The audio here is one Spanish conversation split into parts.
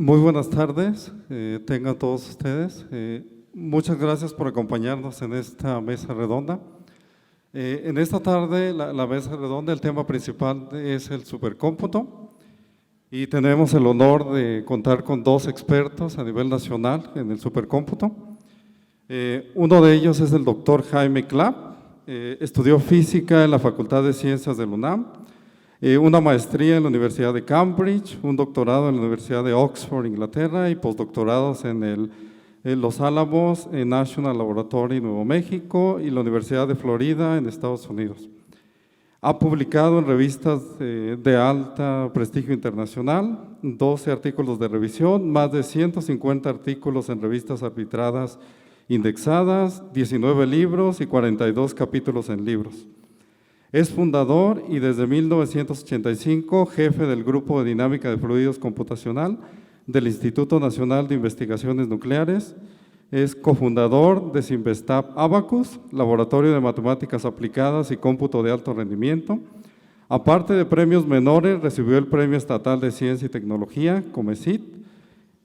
Muy buenas tardes, tengan todos ustedes. Muchas gracias por acompañarnos en esta mesa redonda. En esta tarde, la mesa redonda, el tema principal es el supercómputo y tenemos el honor de contar con dos expertos a nivel nacional en el supercómputo. Uno de ellos es el doctor Jaime Clapp, estudió física en la Facultad de Ciencias de la UNAM, una maestría en la Universidad de Cambridge, un doctorado en la Universidad de Oxford, Inglaterra, y postdoctorados en Los Álamos National Laboratory, Nuevo México, y la Universidad de Florida, en Estados Unidos. Ha publicado en revistas de alta prestigio internacional, 12 artículos de revisión, más de 150 artículos en revistas arbitradas indexadas, 19 libros y 42 capítulos en libros. Es fundador y desde 1985 jefe del Grupo de Dinámica de Fluidos Computacional del Instituto Nacional de Investigaciones Nucleares. Es cofundador de Simvestab Abacus, Laboratorio de Matemáticas Aplicadas y Cómputo de Alto Rendimiento. Aparte de premios menores, recibió el Premio Estatal de Ciencia y Tecnología, COMECIT.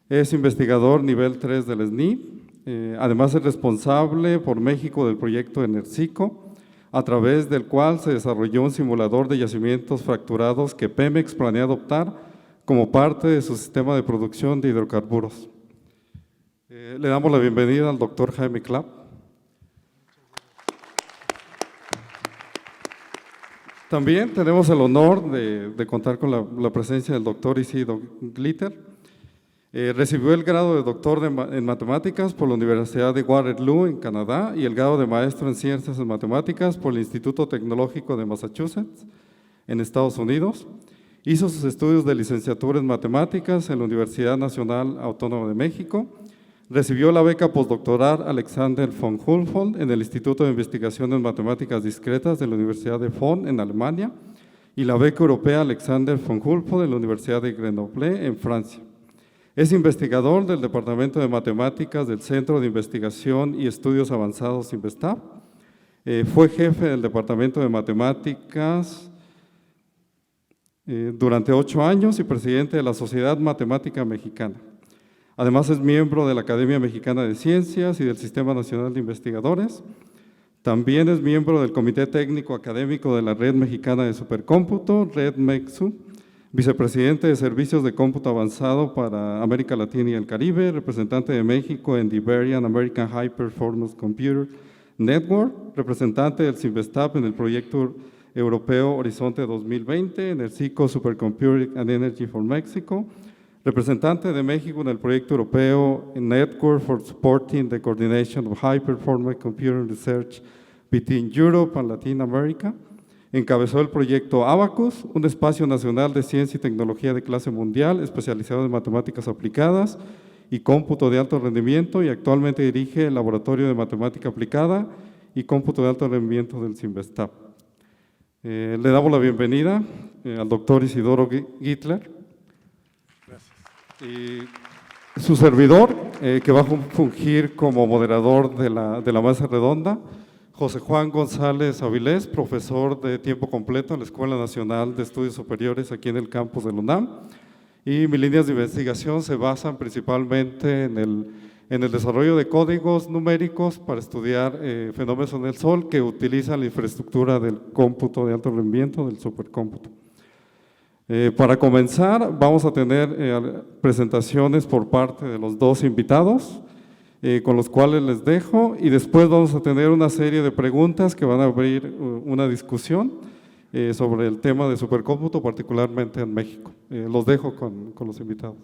Es investigador nivel 3 del SNI. Además es responsable por México del proyecto ENERCICO, a través del cual se desarrolló un simulador de yacimientos fracturados que Pemex planea adoptar como parte de su sistema de producción de hidrocarburos. Le damos la bienvenida al doctor Jaime Clapp. También tenemos el honor de contar con la presencia del doctor Isidro Glitter. Recibió el grado de doctor en matemáticas por la Universidad de Waterloo en Canadá y el grado de maestro en ciencias en matemáticas por el Instituto Tecnológico de Massachusetts en Estados Unidos. Hizo sus estudios de licenciatura en matemáticas en la Universidad Nacional Autónoma de México. Recibió la beca postdoctoral Alexander von Humboldt en el Instituto de Investigación en Matemáticas Discretas de la Universidad de Bonn en Alemania y la beca europea Alexander von Humboldt en la Universidad de Grenoble en Francia. Es investigador del Departamento de Matemáticas del Centro de Investigación y Estudios Avanzados Simvestab. Fue jefe del Departamento de Matemáticas durante 8 años y presidente de la Sociedad Matemática Mexicana. Además es miembro de la Academia Mexicana de Ciencias y del Sistema Nacional de Investigadores. También es miembro del Comité Técnico Académico de la Red Mexicana de Supercómputo, Red MEXU, vicepresidente de Servicios de Cómputo Avanzado para América Latina y el Caribe, representante de México en the Iberian American High Performance Computer Network, representante del Simvestab en el proyecto europeo Horizonte 2020, en el CICO Supercomputing and Energy for Mexico, representante de México en el proyecto europeo Network for Supporting the Coordination of High Performance Computing Research between Europe and Latin America. Encabezó el proyecto Abacus, un espacio nacional de ciencia y tecnología de clase mundial especializado en matemáticas aplicadas y cómputo de alto rendimiento, y actualmente dirige el Laboratorio de Matemática Aplicada y Cómputo de Alto Rendimiento del Simvestab. Le damos la bienvenida al doctor Isidoro Glitter. Gracias. Y su servidor, que va a fungir como moderador de la mesa redonda, José Juan González Avilés, profesor de tiempo completo en la Escuela Nacional de Estudios Superiores aquí en el campus de la UNAM, y mis líneas de investigación se basan principalmente en el desarrollo de códigos numéricos para estudiar fenómenos en el Sol que utilizan la infraestructura del cómputo de alto rendimiento, del supercómputo. Para comenzar, vamos a tener presentaciones por parte de los dos invitados, con los cuales les dejo, y después vamos a tener una serie de preguntas que van a abrir una discusión sobre el tema de supercómputo, particularmente en México. Los dejo con los invitados.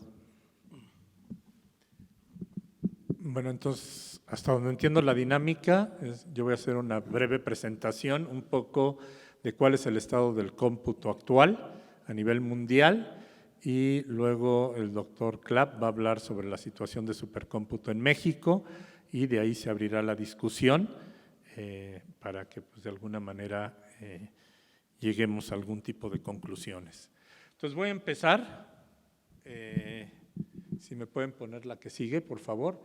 Bueno, entonces, hasta donde entiendo la dinámica, yo voy a hacer una breve presentación, un poco de cuál es el estado del cómputo actual a nivel mundial, y luego el doctor Clapp va a hablar sobre la situación de supercómputo en México, y de ahí se abrirá la discusión para que pues, de alguna manera lleguemos a algún tipo de conclusiones. Entonces voy a empezar, si me pueden poner la que sigue, por favor.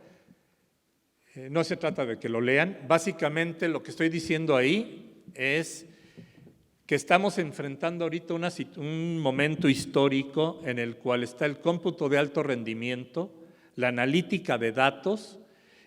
No se trata de que lo lean, básicamente lo que estoy diciendo ahí es que estamos enfrentando ahorita un momento histórico en el cual está el cómputo de alto rendimiento, la analítica de datos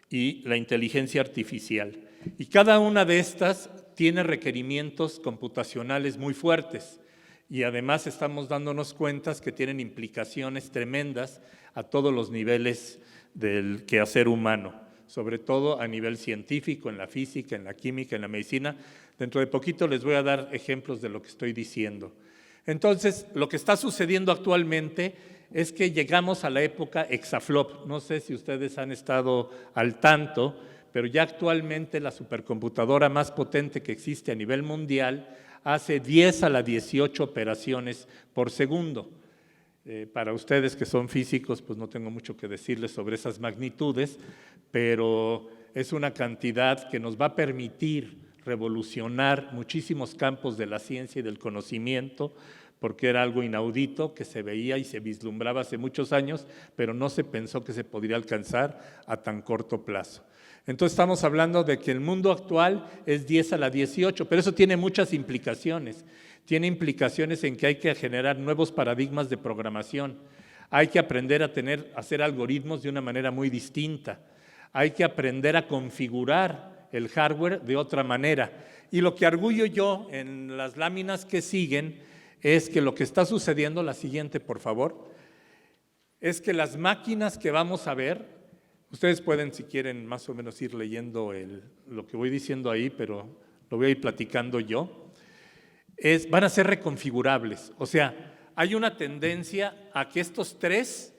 y la inteligencia artificial. Y cada una de estas tiene requerimientos computacionales muy fuertes y además estamos dándonos cuenta que tienen implicaciones tremendas a todos los niveles del quehacer humano, sobre todo a nivel científico, en la física, en la química, en la medicina. Dentro de poquito les voy a dar ejemplos de lo que estoy diciendo. Entonces, lo que está sucediendo actualmente es que llegamos a la época exaflop. No sé si ustedes han estado al tanto, pero ya actualmente la supercomputadora más potente que existe a nivel mundial hace 10 a la 18 operaciones por segundo. Para ustedes que son físicos, pues no tengo mucho que decirles sobre esas magnitudes, pero es una cantidad que nos va a permitir revolucionar muchísimos campos de la ciencia y del conocimiento, porque era algo inaudito que se veía y se vislumbraba hace muchos años, pero no se pensó que se podría alcanzar a tan corto plazo. Entonces estamos hablando de que el mundo actual es 10 a la 18, pero eso tiene muchas implicaciones. Tiene implicaciones en que hay que generar nuevos paradigmas de programación, hay que aprender a hacer algoritmos de una manera muy distinta, hay que aprender a configurar el hardware de otra manera. Y lo que arguyo yo en las láminas que siguen es que lo que está sucediendo, la siguiente por favor, es que las máquinas que vamos a ver, ustedes pueden si quieren más o menos ir leyendo lo que voy diciendo ahí, pero lo voy a ir platicando yo, van a ser reconfigurables. O sea, hay una tendencia a que estos tres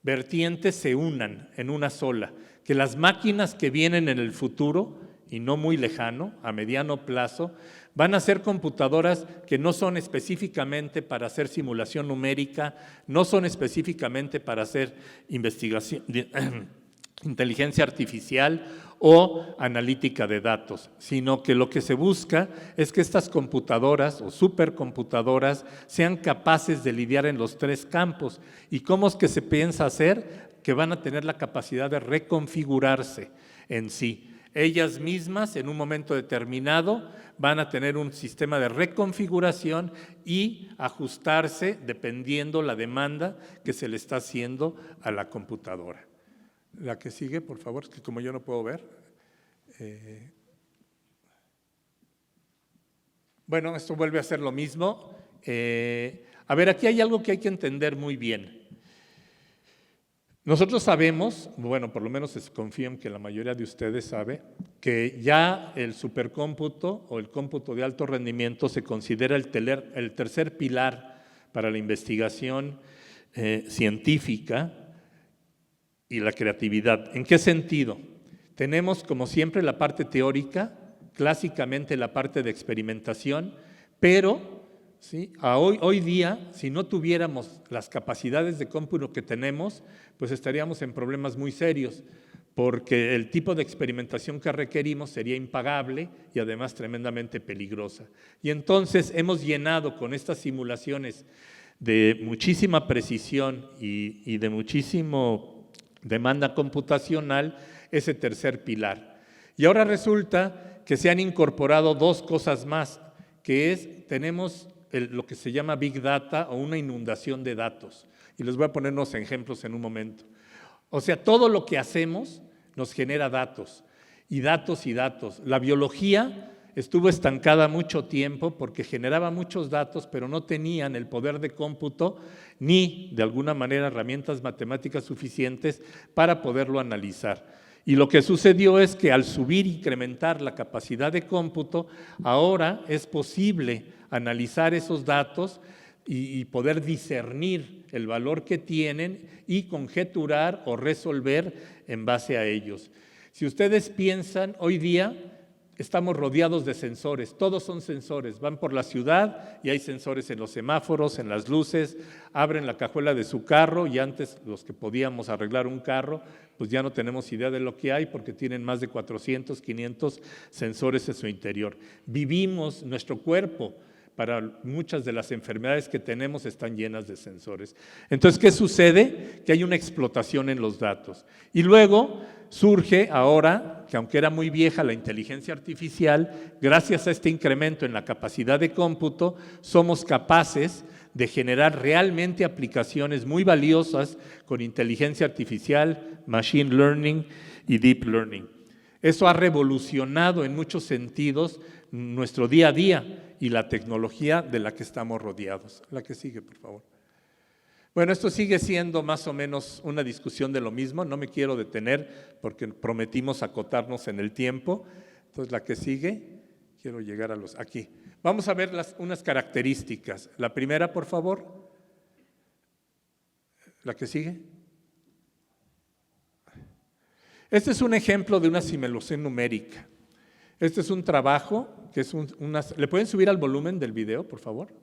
vertientes se unan en una sola, que las máquinas que vienen en el futuro, y no muy lejano, a mediano plazo, van a ser computadoras que no son específicamente para hacer simulación numérica, no son específicamente para hacer investigación, inteligencia artificial o analítica de datos, sino que lo que se busca es que estas computadoras o supercomputadoras sean capaces de lidiar en los tres campos. ¿Y cómo es que se piensa hacer? Que van a tener la capacidad de reconfigurarse en sí. Ellas mismas, en un momento determinado, van a tener un sistema de reconfiguración y ajustarse dependiendo la demanda que se le está haciendo a la computadora. La que sigue, por favor, es que como yo no puedo ver. Bueno, esto vuelve a ser lo mismo. A ver, aquí hay algo que hay que entender muy bien. Nosotros sabemos, bueno, por lo menos confío en que la mayoría de ustedes sabe, que ya el supercómputo o el cómputo de alto rendimiento se considera el tercer pilar para la investigación científica y la creatividad. ¿En qué sentido? Tenemos, como siempre, la parte teórica, clásicamente la parte de experimentación, pero ¿sí? Hoy día, si no tuviéramos las capacidades de cómputo que tenemos, pues estaríamos en problemas muy serios, porque el tipo de experimentación que requerimos sería impagable y además tremendamente peligrosa. Y entonces hemos llenado con estas simulaciones de muchísima precisión y de muchísima demanda computacional ese tercer pilar. Y ahora resulta que se han incorporado dos cosas más, que es, tenemos lo que se llama Big Data o una inundación de datos. Y les voy a poner unos ejemplos en un momento. O sea, todo lo que hacemos nos genera datos, y datos y datos. La biología estuvo estancada mucho tiempo porque generaba muchos datos, pero no tenían el poder de cómputo ni, de alguna manera, herramientas matemáticas suficientes para poderlo analizar. Y lo que sucedió es que al subir e incrementar la capacidad de cómputo, ahora es posible analizar esos datos y poder discernir el valor que tienen y conjeturar o resolver en base a ellos. Si ustedes piensan, hoy día estamos rodeados de sensores, todos son sensores, van por la ciudad y hay sensores en los semáforos, en las luces, abren la cajuela de su carro y antes los que podíamos arreglar un carro, pues ya no tenemos idea de lo que hay porque tienen más de 400, 500 sensores en su interior. Vivimos, nuestro cuerpo, para muchas de las enfermedades que tenemos están llenas de sensores. Entonces, ¿qué sucede? Que hay una explotación en los datos. Y luego surge ahora, que aunque era muy vieja la inteligencia artificial, gracias a este incremento en la capacidad de cómputo, somos capaces de generar realmente aplicaciones muy valiosas con inteligencia artificial, machine learning y deep learning. Eso ha revolucionado en muchos sentidos nuestro día a día y la tecnología de la que estamos rodeados. La que sigue, por favor. Bueno, esto sigue siendo más o menos una discusión de lo mismo, no me quiero detener porque prometimos acotarnos en el tiempo. Entonces, la que sigue, quiero llegar a los aquí. Vamos a ver unas características. La primera, por favor. La que sigue. Este es un ejemplo de una simulación numérica. Este es un trabajo que es ¿Le pueden subir al volumen del video, por favor?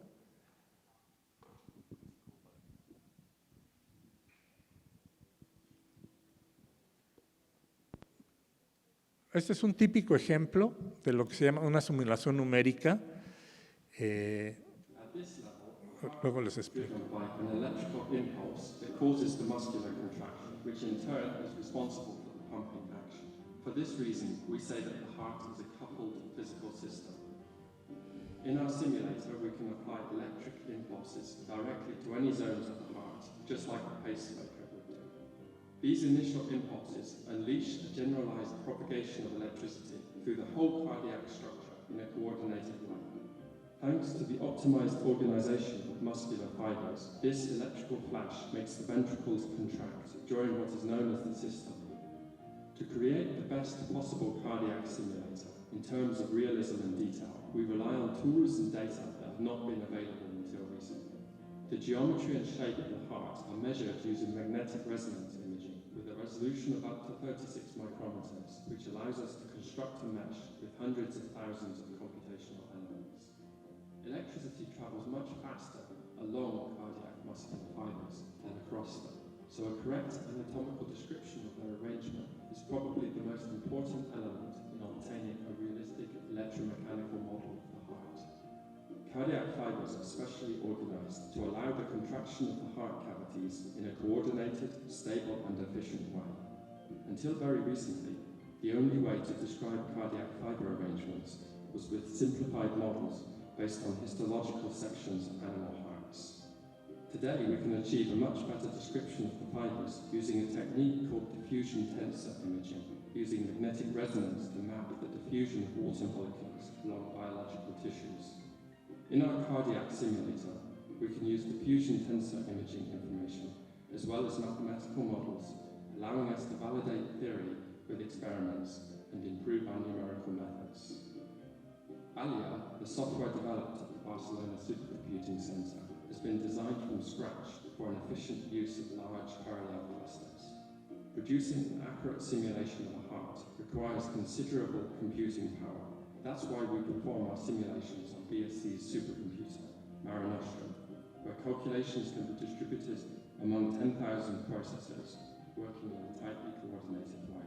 Este es un típico ejemplo de lo que se llama una simulación numérica. Luego les explico. For this reason, we say that the heart is a coupled physical system. In our simulator, we can apply electric impulses directly to any zones of the heart, just like a pacemaker would do. These initial impulses unleash a generalized propagation of electricity through the whole cardiac structure in a coordinated way. Thanks to the optimized organization of muscular fibers, this electrical flash makes the ventricles contract during what is known as the systole. To create the best possible cardiac simulator, in terms of realism and detail, we rely on tools and data that have not been available until recently. The geometry and shape of the heart are measured using magnetic resonance imaging with a resolution of up to 36 micrometers, which allows us to construct a mesh with hundreds of thousands of computational elements. Electricity travels much faster along cardiac muscular fibers than across them, so a correct anatomical description of their arrangement is probably the most important element in obtaining a realistic electromechanical model of the heart. Cardiac fibers are specially organized to allow the contraction of the heart cavities in a coordinated, stable and efficient way. Until very recently, the only way to describe cardiac fiber arrangements was with simplified models based on histological sections of animal hearts. Today, we can achieve a much better description of the fibers using a technique called diffusion tensor imaging, using magnetic resonance to map the diffusion of water molecules along biological tissues. In our cardiac simulator, we can use diffusion tensor imaging information, as well as mathematical models, allowing us to validate theory with experiments and improve our numerical methods. ALIA, the software developed at the Barcelona Supercomputing Center, has been designed from scratch for an efficient use of large parallel clusters. Producing an accurate simulation of a heart requires considerable computing power. That's why we perform our simulations on BSC's supercomputer, Mare Nostrum, where calculations can be distributed among 10,000 processors working in a tightly coordinated way.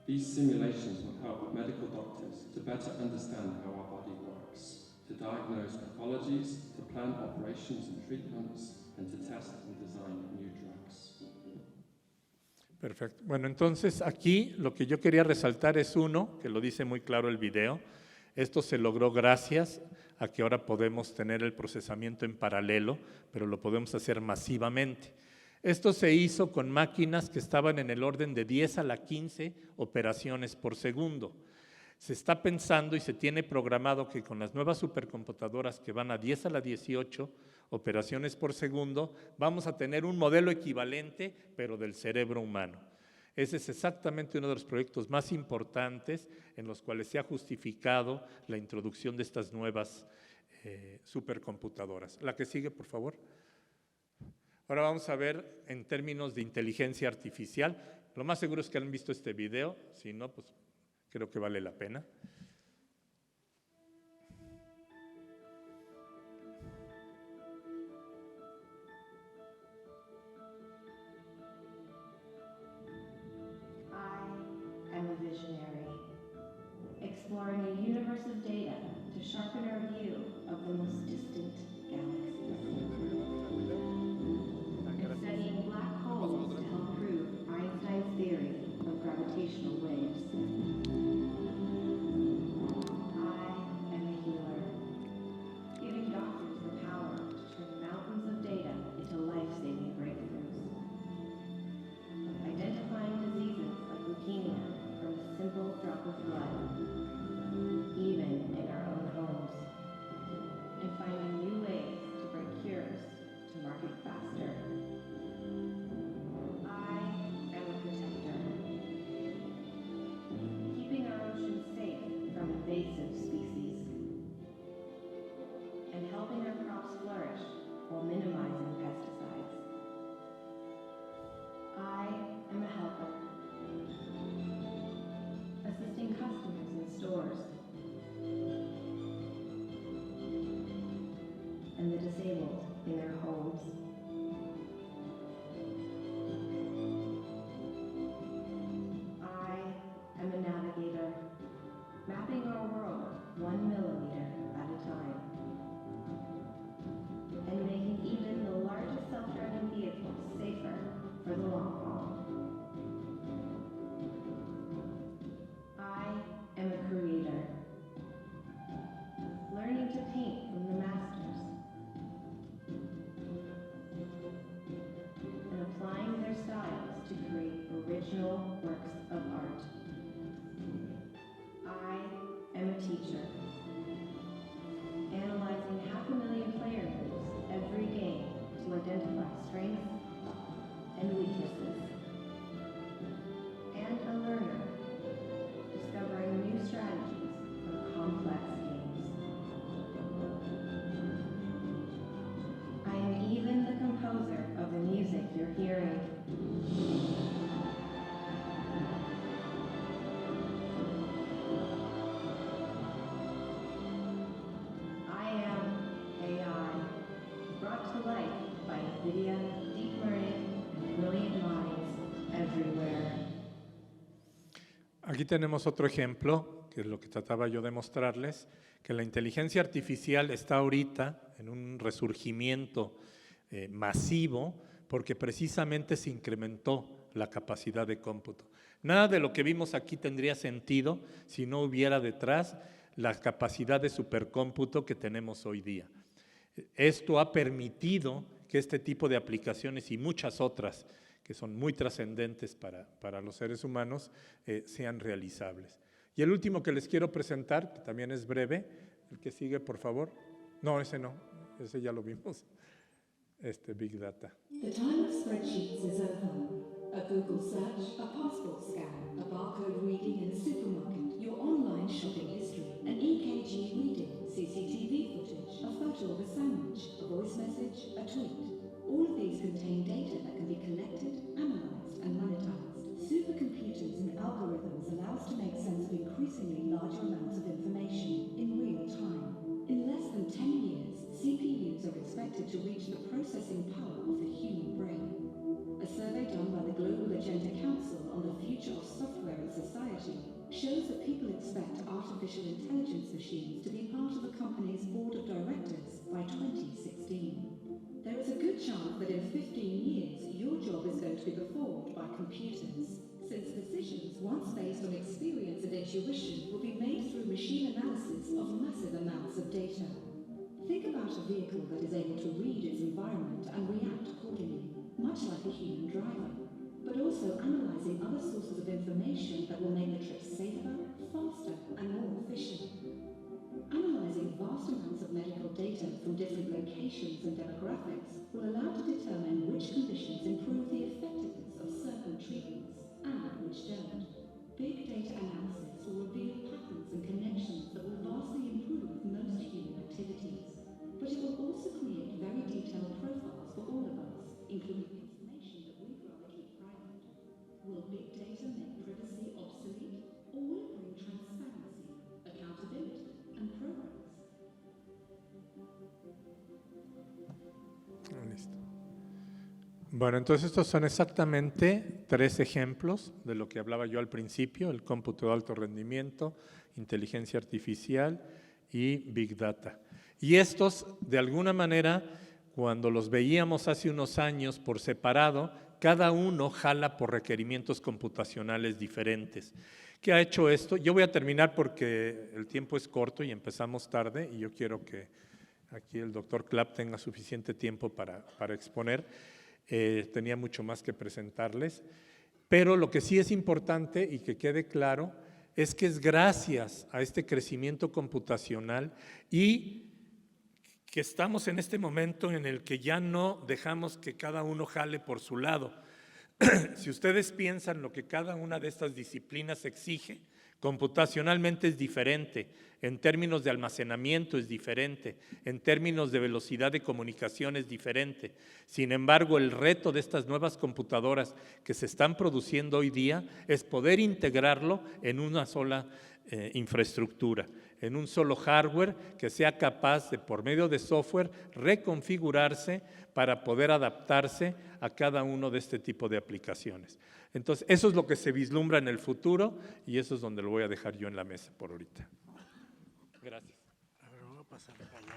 These simulations will help medical doctors to better understand how our body works, to diagnose pathologies, to plan operations and treatments, and to test and design new drugs. Perfecto. Bueno, entonces aquí lo que yo quería resaltar es uno, que lo dice muy claro el video. Esto se logró gracias a que ahora podemos tener el procesamiento en paralelo, pero lo podemos hacer masivamente. Esto se hizo con máquinas que estaban en el orden de 10 a la 15 operaciones por segundo. Se está pensando y se tiene programado que con las nuevas supercomputadoras que van a 10 a la 18 operaciones por segundo, vamos a tener un modelo equivalente, pero del cerebro humano. Ese es exactamente uno de los proyectos más importantes en los cuales se ha justificado la introducción de estas nuevas supercomputadoras. La que sigue, por favor. Ahora vamos a ver en términos de inteligencia artificial. Lo más seguro es que han visto este video, si no, pues creo que vale la pena. I am a visionary, exploring a universe of data to to sharpen our view of the most distant galaxies. And studying black holes to help prove Einstein's theory of gravitational waves. I am a healer, giving doctors the power to turn mountains of data into life-saving breakthroughs. Identifying diseases like leukemia from a simple drop of blood, even in our own homes, and finding new ways to bring cures to market faster. I am a protector, keeping our oceans safe from invasive species, and helping our crops flourish while minimizing pesticides. I am a helper, assisting customers in stores and the disabled in their homes. I am a navigator, mapping our world 1 millimeter at a time, and making even the largest self-driving vehicles safer for the long haul. I am a creator, learning to paint from the masters and applying their styles to create original works of art. I am a teacher, analyzing 500,000 player moves every game to identify strengths and weaknesses, and a learner, discovering new strategies for complex games. I am even the composer of the music you're hearing. I am AI, brought to life by NVIDIA, deep learning, and brilliant minds everywhere. Aquí tenemos otro ejemplo, que es lo que trataba yo de mostrarles, que la inteligencia artificial está ahorita en un resurgimiento masivo porque precisamente se incrementó la capacidad de cómputo. Nada de lo que vimos aquí tendría sentido si no hubiera detrás la capacidad de supercómputo que tenemos hoy día. Esto ha permitido que este tipo de aplicaciones y muchas otras que son muy trascendentes para los seres humanos, sean realizables. Y el último que les quiero presentar, que también es breve, el que sigue, por favor. No, ese no, ese ya lo vimos, Big Data. The time of spreadsheets is over. A Google search, a passport scan, a barcode reading in a supermarket, your online shopping history, an EKG reading, CCTV footage, a photo of a sandwich, a voice message, a tweet. All of these contain data that can be collected, analyzed, and monetized. Supercomputers and algorithms allow us to make sense of increasingly larger amounts of information in real time. In less than 10 years, CPUs are expected to reach the processing power of the human brain. A survey done by the Global Agenda Council on the future of software and society shows that people expect artificial intelligence machines to be part of a company's board of directors by 2016. There is a good chance that in 15 years, your job is going to be performed by computers, since decisions once based on experience and intuition will be made through machine analysis of massive amounts of data. Think about a vehicle that is able to read its environment and react accordingly, much like a human driver, but also analysing other sources of information that will make the trip safer, faster, and more efficient. Analysing vast amounts of medical data from different locations and demographics will allow to determine which conditions improve the effectiveness of certain treatments and which don't. Big data analysis will reveal patterns and connections that will vastly improve most human activities. But it will also create very detailed profiles for all of us, including information that we'd rather keep private. Will big data make privacy obsolete, or will it bring transparency, accountability, and progress? Listo. Bueno, entonces estos son exactamente 3 ejemplos de lo que hablaba yo al principio: el cómputo de alto rendimiento, inteligencia artificial y Big Data. Y estos, de alguna manera, cuando los veíamos hace unos años por separado, cada uno jala por requerimientos computacionales diferentes. ¿Qué ha hecho esto? Yo voy a terminar porque el tiempo es corto y empezamos tarde y yo quiero que aquí el doctor Clapp tenga suficiente tiempo para exponer. Tenía mucho más que presentarles, pero lo que sí es importante y que quede claro es que es gracias a este crecimiento computacional y que estamos en este momento en el que ya no dejamos que cada uno jale por su lado. Si ustedes piensan lo que cada una de estas disciplinas exige, computacionalmente es diferente, en términos de almacenamiento es diferente, en términos de velocidad de comunicación es diferente. Sin embargo, el reto de estas nuevas computadoras que se están produciendo hoy día es poder integrarlo en una sola infraestructura, en un solo hardware que sea capaz de, por medio de software, reconfigurarse para poder adaptarse a cada uno de este tipo de aplicaciones. Entonces, eso es lo que se vislumbra en el futuro y eso es donde lo voy a dejar yo en la mesa por ahorita. Gracias. A ver, voy a pasar para allá.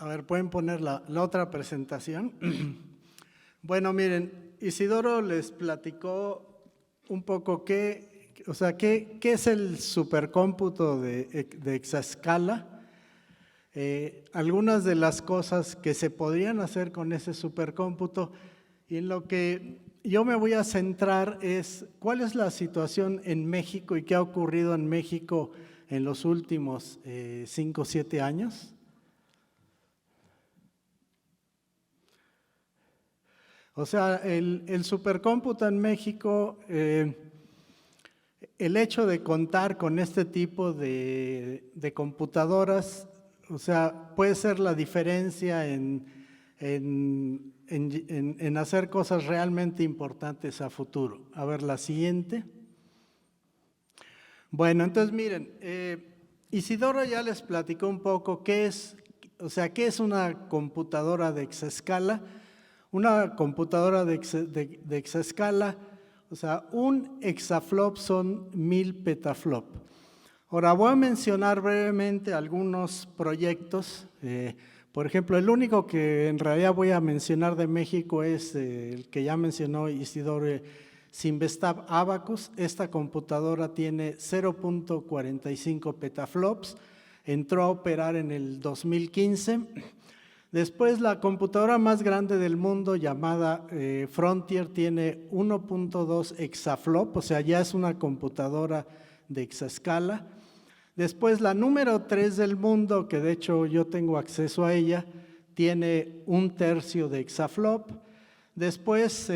A ver, ¿pueden poner la otra presentación? Bueno, miren, Isidoro les platicó un poco qué es el supercómputo de exaescala, algunas de las cosas que se podrían hacer con ese supercómputo, y en lo que yo me voy a centrar es cuál es la situación en México y qué ha ocurrido en México en los últimos 5 o 7 años. O sea, el supercómputo en México, el hecho de contar con este tipo de computadoras, o sea, puede ser la diferencia en hacer cosas realmente importantes a futuro. A ver, la siguiente. Bueno, entonces miren, Isidoro ya les platicó un poco qué es una computadora de exaescala. Una computadora de exaescala, o sea, un exaflop son 1000 petaflop. Ahora voy a mencionar brevemente algunos proyectos. Por ejemplo, el único que en realidad voy a mencionar de México es el que ya mencionó Isidoro, Sinvestav Abacus. Esta computadora tiene 0.45 petaflops, entró a operar en el 2015. Después, la computadora más grande del mundo, llamada Frontier, tiene 1.2 exaflop, o sea, ya es una computadora de exaescala. Después, la número 3 del mundo, que de hecho yo tengo acceso a ella, tiene 1/3 de exaflop. Después,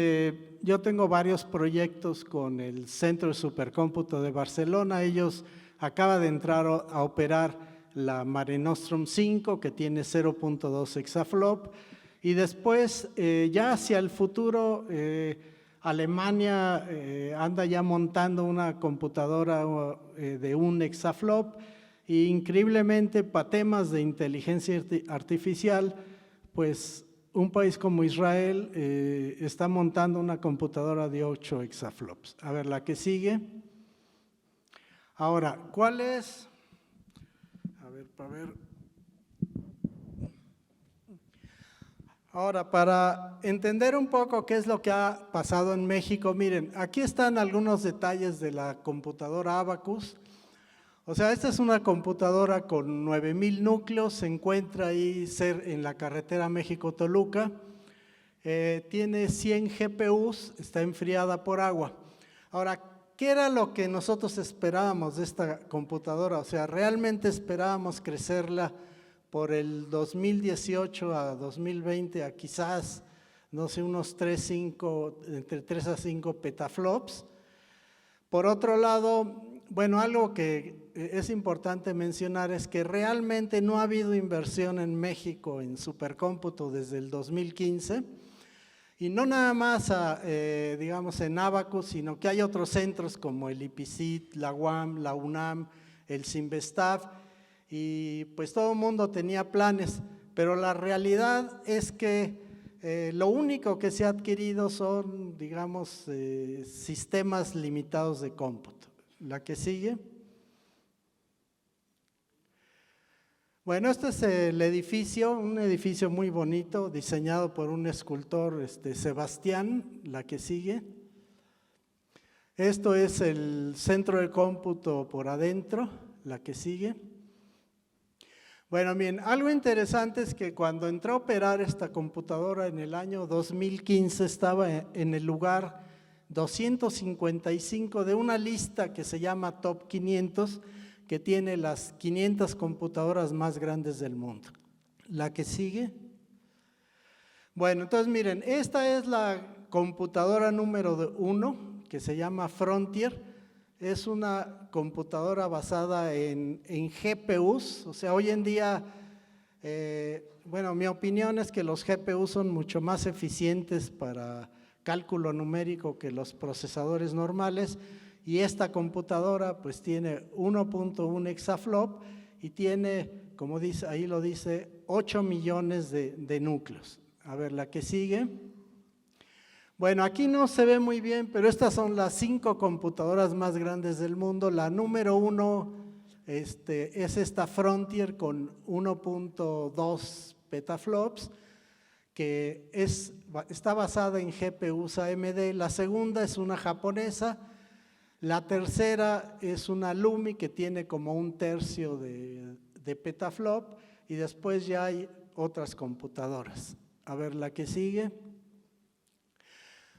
yo tengo varios proyectos con el Centro de Supercómputo de Barcelona. Ellos acaban de entrar a operar la Mare Nostrum 5, que tiene 0.2 exaflop, y después ya hacia el futuro Alemania anda ya montando una computadora de 1 exaflop, y increíblemente para temas de inteligencia artificial, pues un país como Israel está montando una computadora de 8 exaflops. A ver, la que sigue. Ahora, ¿cuál es? A ver. Ahora, para entender un poco qué es lo que ha pasado en México, miren, aquí están algunos detalles de la computadora Abacus. O sea, esta es una computadora con 9000 núcleos, se encuentra ahí en la carretera México-Toluca, tiene 100 GPUs, está enfriada por agua. Ahora, ¿qué era lo que nosotros esperábamos de esta computadora? O sea, realmente esperábamos crecerla por el 2018 a 2020 a quizás, no sé, entre 3 a 5 petaflops. Por otro lado, bueno, algo que es importante mencionar es que realmente no ha habido inversión en México en supercómputo desde el 2015. Y no nada más, digamos, en Abacus, sino que hay otros centros como el IPICIT, la UAM, la UNAM, el Sinvestav, y pues todo el mundo tenía planes, pero la realidad es que Lo único que se ha adquirido son, digamos, sistemas limitados de cómputo. La que sigue. Bueno, este es el edificio, un edificio muy bonito, diseñado por un escultor, Sebastián. La que sigue. Esto es el centro de cómputo por adentro. La que sigue. Bueno, bien, algo interesante es que cuando entró a operar esta computadora en el año 2015 estaba en el lugar 255 de una lista que se llama Top 500, que tiene las 500 computadoras más grandes del mundo. La que sigue. Bueno, entonces miren, esta es la computadora número 1, que se llama Frontier. Es una computadora basada en GPUs, o sea, hoy en día, bueno, mi opinión es que los GPUs son mucho más eficientes para cálculo numérico que los procesadores normales, y esta computadora pues tiene 1.1 exaflop y tiene, como dice, ahí lo dice, 8 millones de núcleos. A ver, la que sigue. Bueno, aquí no se ve muy bien, pero estas son las 5 computadoras más grandes del mundo. La número 1 es esta Frontier con 1.2 petaflops, que está basada en GPUs AMD. La segunda es una japonesa. La tercera es una Lumi que tiene como 1/3 de petaflop, y después ya hay otras computadoras. A ver, la que sigue.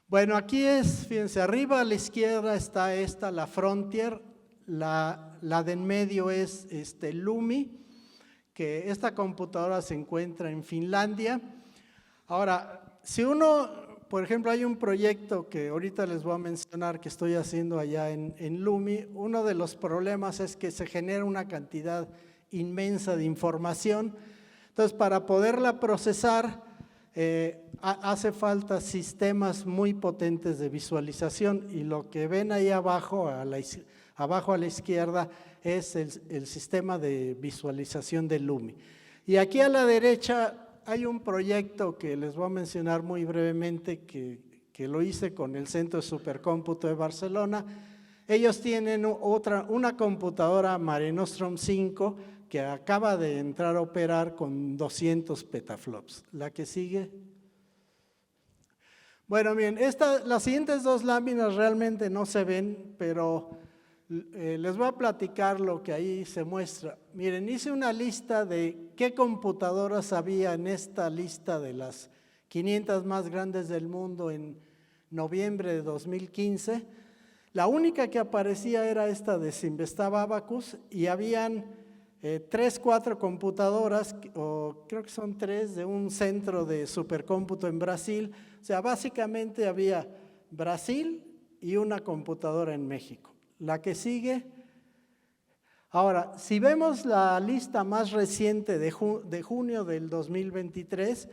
Bueno, aquí es, fíjense, arriba a la izquierda está esta, la Frontier, la de en medio es Lumi, que esta computadora se encuentra en Finlandia. Ahora, si uno, por ejemplo, hay un proyecto que ahorita les voy a mencionar que estoy haciendo allá en Lumi, uno de los problemas es que se genera una cantidad inmensa de información. Entonces, para poderla procesar, hace falta sistemas muy potentes de visualización, y lo que ven ahí abajo a la izquierda es el sistema de visualización de Lumi. Y aquí a la derecha hay un proyecto que les voy a mencionar muy brevemente que lo hice con el Centro de Supercómputo de Barcelona. Ellos tienen una computadora Mare Nostrum 5 que acaba de entrar a operar con 200 petaflops. La que sigue. Bueno, bien, las siguientes 2 láminas realmente no se ven, pero les voy a platicar lo que ahí se muestra. Miren, hice una lista de qué computadoras había en esta lista de las 500 más grandes del mundo en noviembre de 2015. La única que aparecía era esta de Simvestab Abacus, y habían 3, 4 computadoras, o creo que son 3, de un centro de supercómputo en Brasil. O sea, básicamente había Brasil y una computadora en México. La que sigue. Ahora, si vemos la lista más reciente de junio del 2023,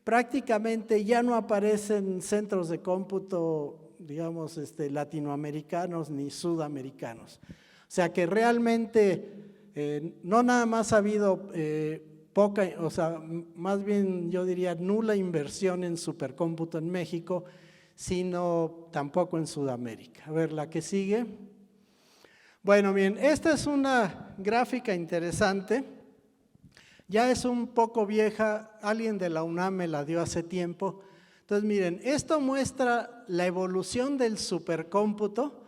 prácticamente ya no aparecen centros de cómputo, digamos, latinoamericanos ni sudamericanos. O sea que realmente no nada más ha habido poca, o sea, más bien yo diría nula inversión en supercómputo en México, sino tampoco en Sudamérica. A ver, la que sigue. Bueno, bien, esta es una gráfica interesante. Ya es un poco vieja, alguien de la UNAM me la dio hace tiempo. Entonces, miren, esto muestra la evolución del supercómputo.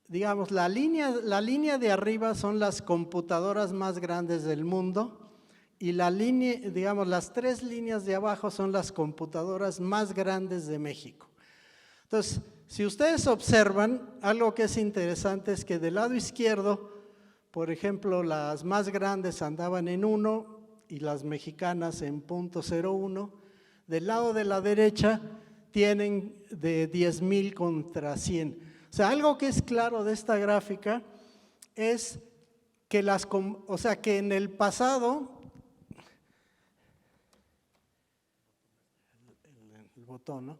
Digamos, la línea de arriba son las computadoras más grandes del mundo, y la línea, digamos, las 3 líneas de abajo son las computadoras más grandes de México. Entonces, si ustedes observan, algo que es interesante es que del lado izquierdo, por ejemplo, las más grandes andaban en 1 y las mexicanas en 0.01. Del lado de la derecha tienen de 10,000 contra 100. O sea, algo que es claro de esta gráfica es que que en el pasado, el botón, ¿no?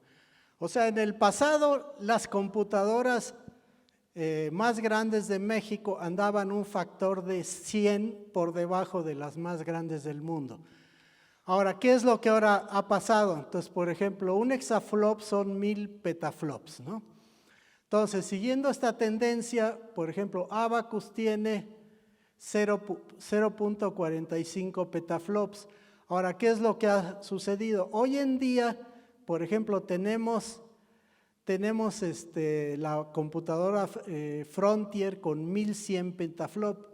O sea, en el pasado las computadoras más grandes de México andaban un factor de 100 por debajo de las más grandes del mundo. Ahora, ¿qué es lo que ahora ha pasado? Entonces, por ejemplo, un exaflop son 1000 petaflops, ¿no? Entonces, siguiendo esta tendencia, por ejemplo, Abacus tiene 0.45 petaflops. Ahora, ¿qué es lo que ha sucedido? Hoy en día, por ejemplo, tenemos la computadora Frontier con 1100 petaflops.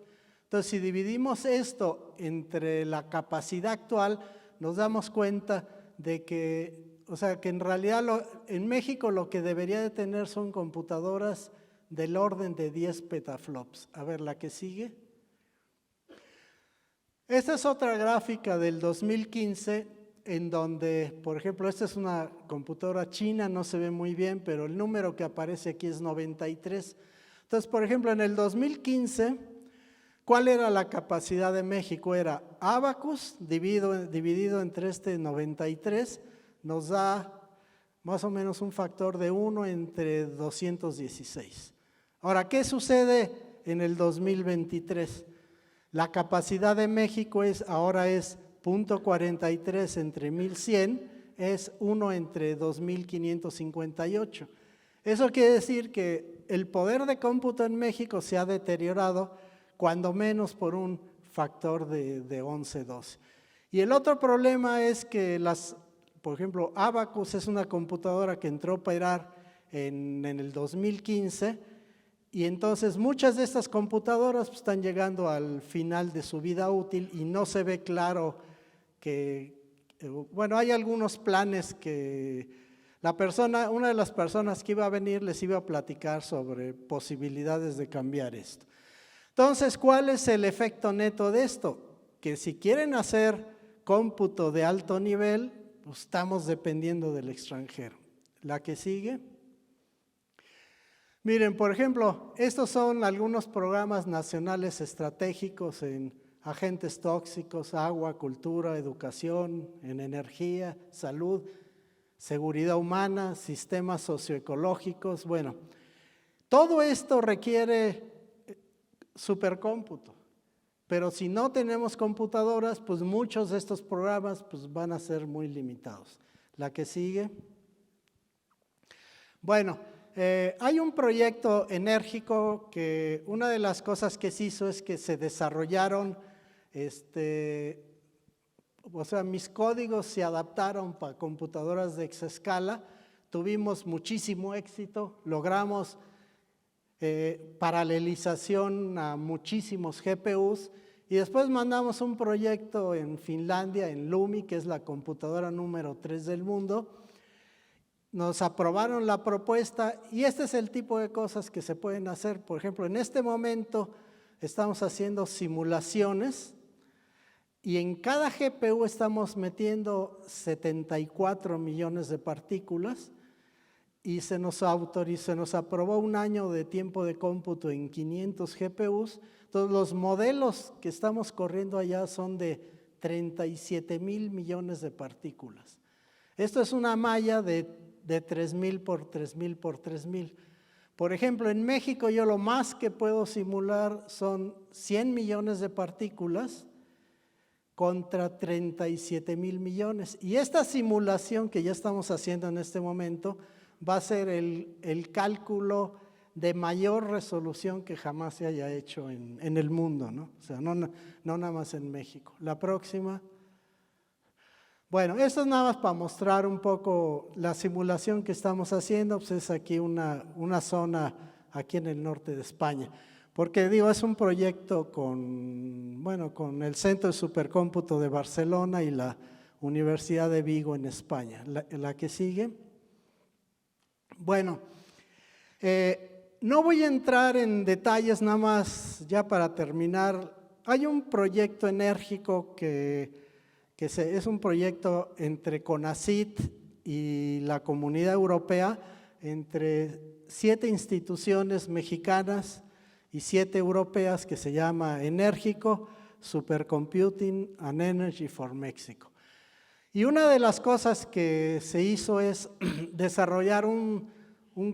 Entonces, si dividimos esto entre la capacidad actual, nos damos cuenta de que, o sea, que en realidad en México lo que debería de tener son computadoras del orden de 10 petaflops. A ver, la que sigue. Esta es otra gráfica del 2015 en donde, por ejemplo, esta es una computadora china, no se ve muy bien, pero el número que aparece aquí es 93. Entonces, por ejemplo, en el 2015, ¿cuál era la capacidad de México? Era Abacus dividido entre este 93, nos da más o menos un factor de 1 entre 216. Ahora, ¿qué sucede en el 2023? La capacidad de México ahora es 0.43 entre 1100, es 1 entre 2558. Eso quiere decir que el poder de cómputo en México se ha deteriorado cuando menos por un factor de 11, 12. Y el otro problema es que por ejemplo, Abacus es una computadora que entró a operar en el 2015 y entonces muchas de estas computadoras están llegando al final de su vida útil y no se ve claro que, bueno, hay algunos planes que una de las personas que iba a venir les iba a platicar sobre posibilidades de cambiar esto. Entonces, ¿cuál es el efecto neto de esto? Que si quieren hacer cómputo de alto nivel, pues estamos dependiendo del extranjero. La que sigue. Miren, por ejemplo, estos son algunos programas nacionales estratégicos en agentes tóxicos, agua, cultura, educación, en energía, salud, seguridad humana, sistemas socioecológicos. Bueno, todo esto requiere supercómputo, pero si no tenemos computadoras, pues muchos de estos programas pues van a ser muy limitados. La que sigue. Bueno, hay un proyecto enérgico que una de las cosas que se hizo es que se desarrollaron, o sea, mis códigos se adaptaron para computadoras de exaescala, tuvimos muchísimo éxito, logramos paralelización a muchísimos GPUs y después mandamos un proyecto en Finlandia, en Lumi, que es la computadora número 3 del mundo. Nos aprobaron la propuesta y este es el tipo de cosas que se pueden hacer. Por ejemplo, en este momento estamos haciendo simulaciones y en cada GPU estamos metiendo 74 millones de partículas y se nos aprobó un año de tiempo de cómputo en 500 GPUs. Entonces, los modelos que estamos corriendo allá son de 37 mil millones de partículas. Esto es una malla de 3.000 por 3.000 por 3.000. Por ejemplo, en México yo lo más que puedo simular son 100 millones de partículas contra 37 mil millones. Y esta simulación que ya estamos haciendo en este momento va a ser el cálculo de mayor resolución que jamás se haya hecho en el mundo, ¿no? O sea, no nada más en México. La próxima. Bueno, esto es nada más para mostrar un poco la simulación que estamos haciendo, pues es aquí una zona aquí en el norte de España. Porque digo, es un proyecto con el Centro de Supercómputo de Barcelona y la Universidad de Vigo en España. La que sigue. Bueno, no voy a entrar en detalles, nada más ya para terminar. Hay un proyecto enérgico que es un proyecto entre CONACYT y la Comunidad Europea, entre 7 instituciones mexicanas y 7 europeas, que se llama Enérgico, Supercomputing and Energy for Mexico. Y una de las cosas que se hizo es desarrollar un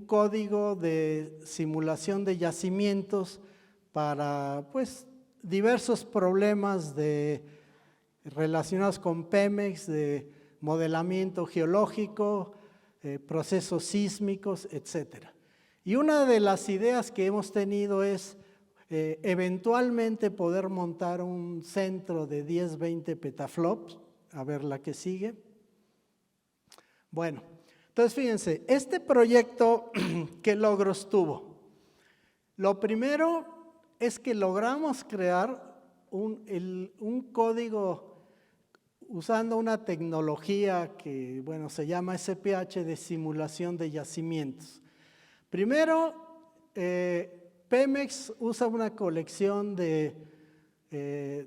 código de simulación de yacimientos para pues diversos problemas relacionados con Pemex, de modelamiento geológico, procesos sísmicos, etc. Y una de las ideas que hemos tenido es eventualmente poder montar un centro de 10, 20 petaflops. A ver la que sigue. Bueno, entonces fíjense, este proyecto, ¿qué logros tuvo? Lo primero es que logramos crear un código usando una tecnología que, bueno, se llama SPH de simulación de yacimientos. Primero, Pemex usa una colección de,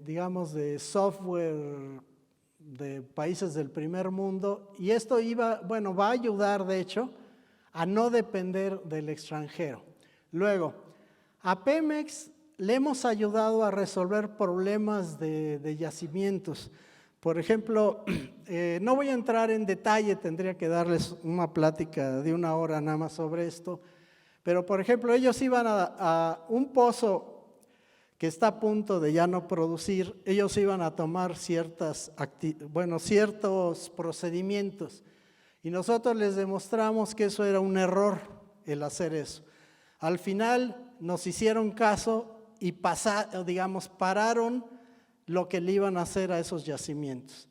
digamos, de software de países del primer mundo, y esto va a ayudar, de hecho, a no depender del extranjero. Luego, a Pemex le hemos ayudado a resolver problemas de yacimientos. Por ejemplo, no voy a entrar en detalle, tendría que darles una plática de 1 hora nada más sobre esto, pero por ejemplo, ellos iban a un pozo que está a punto de ya no producir, ellos iban a tomar ciertos procedimientos, y nosotros les demostramos que eso era un error, el hacer eso. Al final nos hicieron caso y pararon lo que le iban a hacer a esos yacimientos.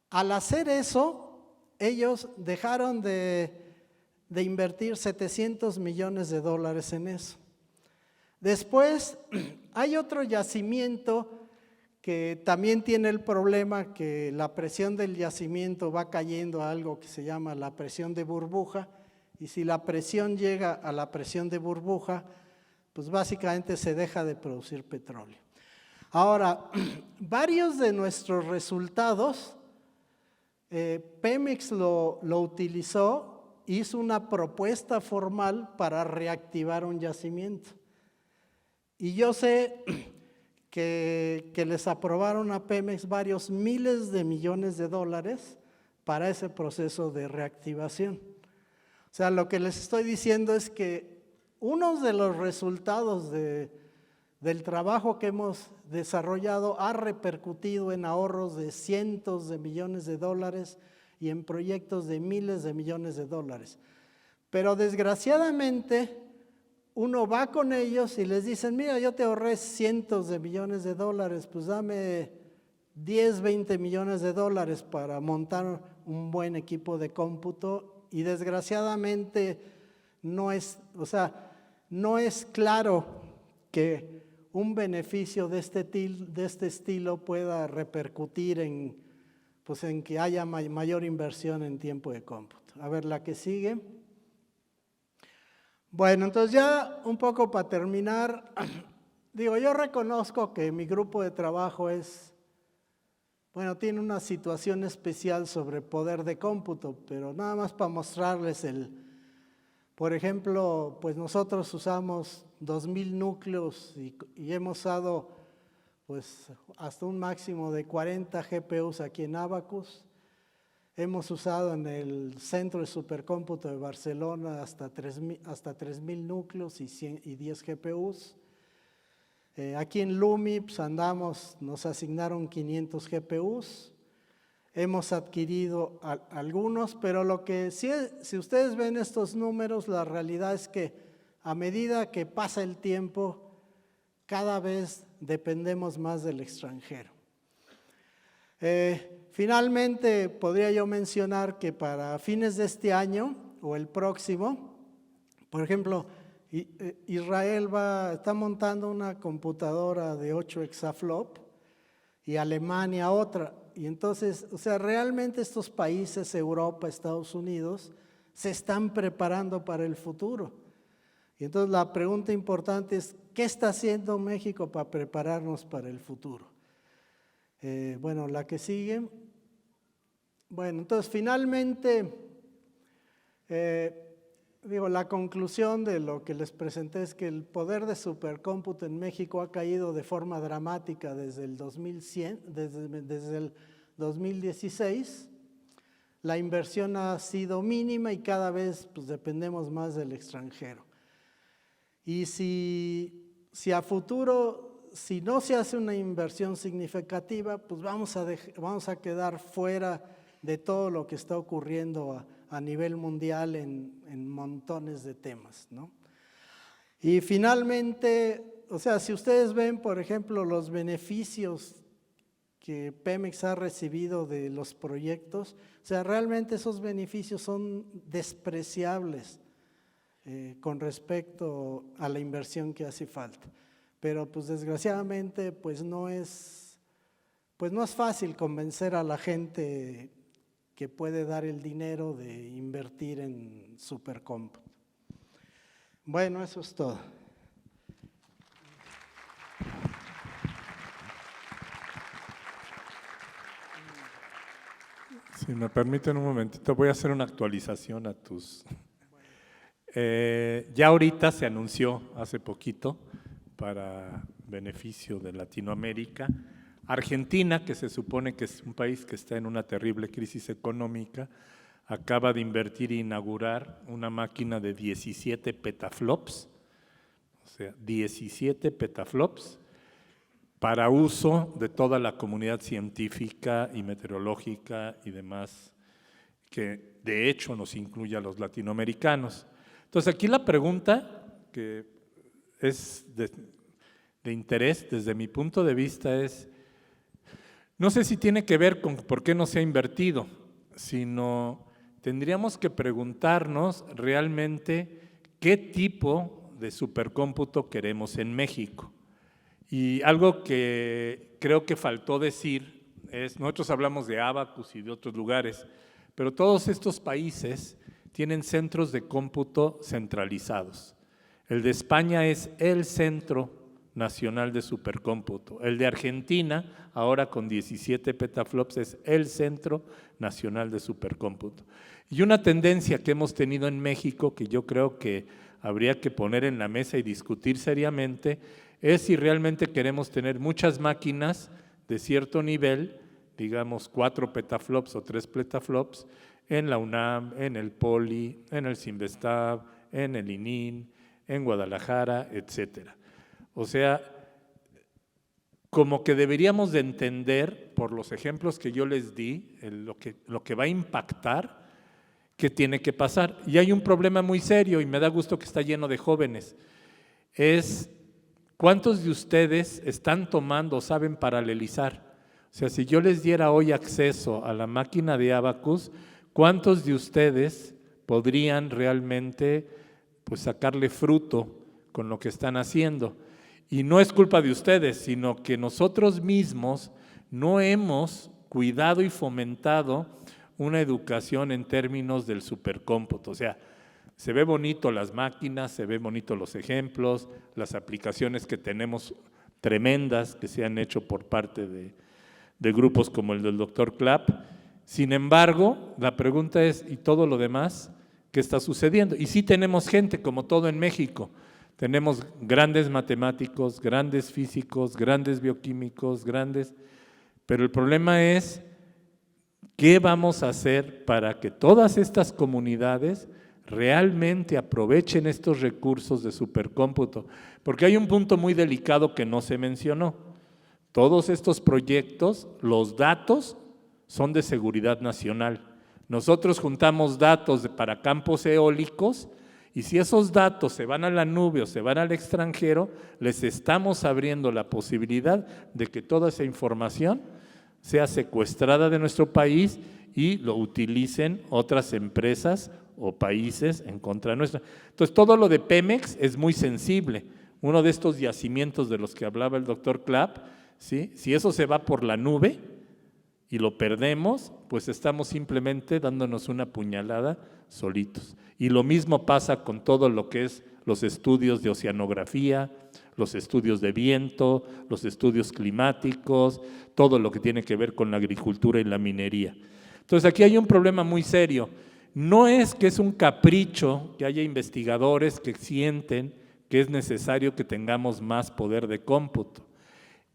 Al hacer eso, ellos dejaron de invertir $700 millones en eso. Después, hay otro yacimiento que también tiene el problema que la presión del yacimiento va cayendo a algo que se llama la presión de burbuja, y si la presión llega a la presión de burbuja, pues básicamente se deja de producir petróleo. Ahora, varios de nuestros resultados, Pemex lo utilizó, hizo una propuesta formal para reactivar un yacimiento. Y yo sé que les aprobaron a Pemex varios miles de millones de dólares para ese proceso de reactivación. O sea, lo que les estoy diciendo es que uno de los resultados del trabajo que hemos desarrollado ha repercutido en ahorros de cientos de millones de dólares y en proyectos de miles de millones de dólares. Pero desgraciadamente, uno va con ellos y les dicen, mira, yo te ahorré cientos de millones de dólares, pues dame 10, 20 millones de dólares para montar un buen equipo de cómputo, y desgraciadamente no es claro que un beneficio de este estilo pueda repercutir en que haya mayor inversión en tiempo de cómputo. A ver la que sigue. Bueno, entonces ya un poco para terminar, yo reconozco que mi grupo de trabajo tiene una situación especial sobre poder de cómputo, pero nada más para mostrarles por ejemplo, pues nosotros usamos 2000 núcleos y hemos usado pues hasta un máximo de 40 GPUs aquí en Abacus. Hemos usado en el Centro de Supercómputo de Barcelona hasta 3000 núcleos y 10 GPUs. Aquí en LUMI pues nos asignaron 500 GPUs. Hemos adquirido algunos, pero lo que si ustedes ven estos números, la realidad es que a medida que pasa el tiempo, cada vez dependemos más del extranjero. Finalmente, podría yo mencionar que para fines de este año o el próximo, por ejemplo, Israel está montando una computadora de 8 exaflop y Alemania otra. Y entonces, realmente estos países, Europa, Estados Unidos, se están preparando para el futuro. Y entonces la pregunta importante es, ¿qué está haciendo México para prepararnos para el futuro? La que sigue. Bueno, entonces finalmente, la conclusión de lo que les presenté es que el poder de supercómputo en México ha caído de forma dramática desde el 2016. La inversión ha sido mínima y cada vez dependemos más del extranjero. Y si a futuro si no se hace una inversión significativa, pues vamos a quedar fuera de todo lo que está ocurriendo a nivel mundial en montones de temas, ¿no? Y finalmente, o sea, si ustedes ven, por ejemplo, los beneficios que Pemex ha recibido de los proyectos, o sea, realmente esos beneficios son despreciables con respecto a la inversión que hace falta. Pero pues desgraciadamente pues no es fácil convencer a la gente que puede dar el dinero de invertir en supercómputo. Bueno, eso es todo. Si me permiten un momentito, voy a hacer una actualización a tus… ya ahorita se anunció hace poquito, para beneficio de Latinoamérica, Argentina, que se supone que es un país que está en una terrible crisis económica, acaba de invertir e inaugurar una máquina de 17 petaflops, o sea, 17 petaflops, para uso de toda la comunidad científica y meteorológica y demás, que de hecho nos incluye a los latinoamericanos. Entonces aquí la pregunta que es de interés desde mi punto de vista es, no sé si tiene que ver con por qué no se ha invertido, sino tendríamos que preguntarnos realmente qué tipo de supercómputo queremos en México. Y algo que creo que faltó decir es, nosotros hablamos de Abacus y de otros lugares, pero todos estos países tienen centros de cómputo centralizados. El de España es el Centro Nacional de Supercómputo. El de Argentina, ahora con 17 petaflops, es el Centro Nacional de Supercómputo. Y una tendencia que hemos tenido en México, que yo creo que habría que poner en la mesa y discutir seriamente, es si realmente queremos tener muchas máquinas de cierto nivel, digamos 4 petaflops o 3 petaflops, en la UNAM, en el POLI, en el CINVESTAB, en el ININ, en Guadalajara, etcétera. O sea, como que deberíamos de entender, por los ejemplos que yo les di, lo que va a impactar, qué tiene que pasar. Y hay un problema muy serio, y me da gusto que está lleno de jóvenes, es ¿cuántos de ustedes están tomando o saben paralelizar? O sea, si yo les diera hoy acceso a la máquina de Abacus, ¿cuántos de ustedes podrían realmente pues sacarle fruto con lo que están haciendo? Y no es culpa de ustedes, sino que nosotros mismos no hemos cuidado y fomentado una educación en términos del supercómputo. O sea, se ve bonito las máquinas, se ve bonito los ejemplos, las aplicaciones que tenemos tremendas que se han hecho por parte de grupos como el del Dr. Clapp. Sin embargo, la pregunta es, ¿y todo lo demás? ¿Qué está sucediendo? Y sí tenemos gente, como todo en México, tenemos grandes matemáticos, grandes físicos, grandes bioquímicos, pero el problema es, ¿qué vamos a hacer para que todas estas comunidades realmente aprovechen estos recursos de supercómputo? Porque hay un punto muy delicado que no se mencionó. Todos estos proyectos, los datos son de seguridad nacional. Nosotros juntamos datos para campos eólicos y si esos datos se van a la nube o se van al extranjero, les estamos abriendo la posibilidad de que toda esa información sea secuestrada de nuestro país y lo utilicen otras empresas o países en contra nuestra. Entonces, todo lo de Pemex es muy sensible. Uno de estos yacimientos de los que hablaba el doctor Clapp, ¿sí? Si eso se va por la nube y lo perdemos, pues estamos simplemente dándonos una puñalada solitos. Y lo mismo pasa con todo lo que es los estudios de oceanografía, los estudios de viento, los estudios climáticos, todo lo que tiene que ver con la agricultura y la minería. Entonces aquí hay un problema muy serio. No es que es un capricho que haya investigadores que sienten que es necesario que tengamos más poder de cómputo.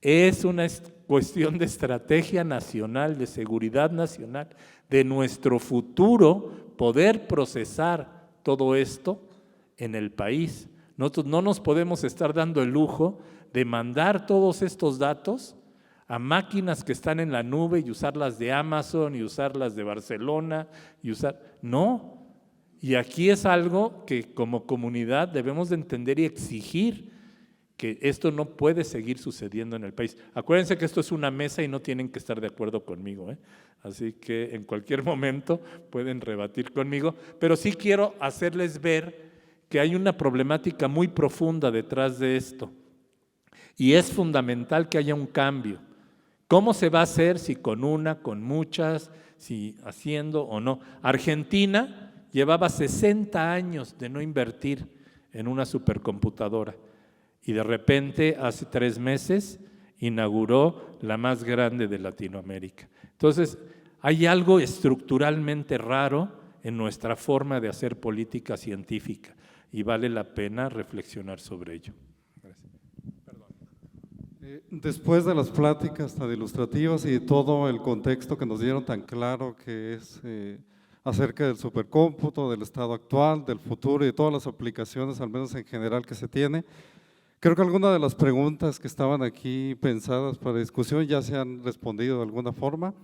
Es una cuestión de estrategia nacional, de seguridad nacional, de nuestro futuro, poder procesar todo esto en el país. Nosotros no nos podemos estar dando el lujo de mandar todos estos datos a máquinas que están en la nube y usarlas de Amazon y usarlas de Barcelona no. Y aquí es algo que como comunidad debemos de entender y exigir que esto no puede seguir sucediendo en el país. Acuérdense que esto es una mesa y no tienen que estar de acuerdo conmigo, ¿eh? Así que en cualquier momento pueden rebatir conmigo, pero sí quiero hacerles ver que hay una problemática muy profunda detrás de esto y es fundamental que haya un cambio. ¿Cómo se va a hacer? Si con una, con muchas, si haciendo o no. Argentina llevaba 60 años de no invertir en una supercomputadora y de repente hace 3 meses inauguró la más grande de Latinoamérica. Entonces, hay algo estructuralmente raro en nuestra forma de hacer política científica y vale la pena reflexionar sobre ello. Después de las pláticas tan ilustrativas y de todo el contexto que nos dieron tan claro que es acerca del supercómputo, del estado actual, del futuro y de todas las aplicaciones, al menos en general, que se tiene, creo que algunas de las preguntas que estaban aquí pensadas para discusión ya se han respondido de alguna forma.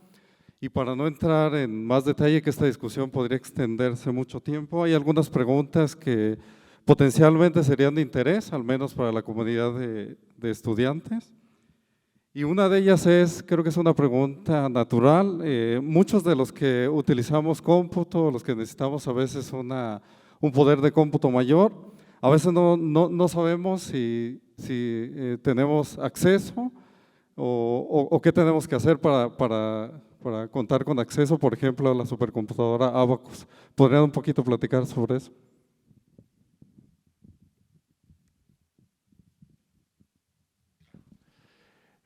Y para no entrar en más detalle, que esta discusión podría extenderse mucho tiempo, hay algunas preguntas que potencialmente serían de interés, al menos para la comunidad de estudiantes. Y una de ellas creo que es una pregunta natural. Muchos de los que utilizamos cómputo, los que necesitamos a veces un poder de cómputo mayor, a veces no sabemos si tenemos acceso o qué tenemos que hacer para contar con acceso, por ejemplo, a la supercomputadora Abacus. ¿Podrían un poquito platicar sobre eso?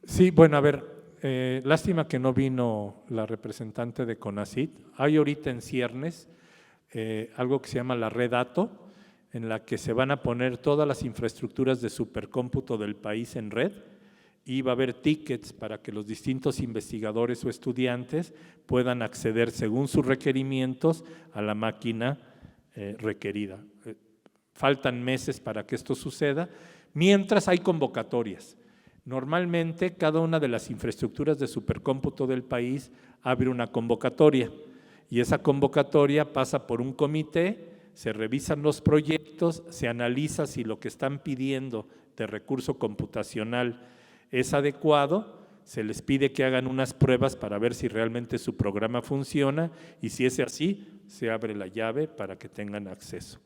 Sí, bueno, a ver, lástima que no vino la representante de CONACYT. Hay ahorita en ciernes algo que se llama la Red ATO, en la que se van a poner todas las infraestructuras de supercómputo del país en red y va a haber tickets para que los distintos investigadores o estudiantes puedan acceder según sus requerimientos a la máquina requerida. Faltan meses para que esto suceda, mientras hay convocatorias. Normalmente cada una de las infraestructuras de supercómputo del país abre una convocatoria y esa convocatoria pasa por un comité, se revisan los proyectos, se analiza si lo que están pidiendo de recurso computacional es adecuado, se les pide que hagan unas pruebas para ver si realmente su programa funciona y si es así, se abre la llave para que tengan acceso.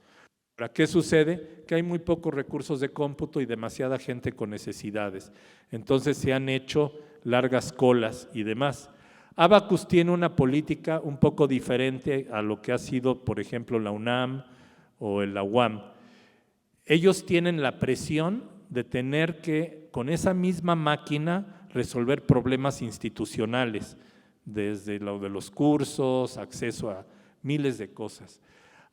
¿Para qué sucede? Que hay muy pocos recursos de cómputo y demasiada gente con necesidades. Entonces se han hecho largas colas y demás. Abacus tiene una política un poco diferente a lo que ha sido, por ejemplo, la UNAM o la UAM. Ellos tienen la presión de tener que, con esa misma máquina, resolver problemas institucionales, desde lo de los cursos, acceso a miles de cosas.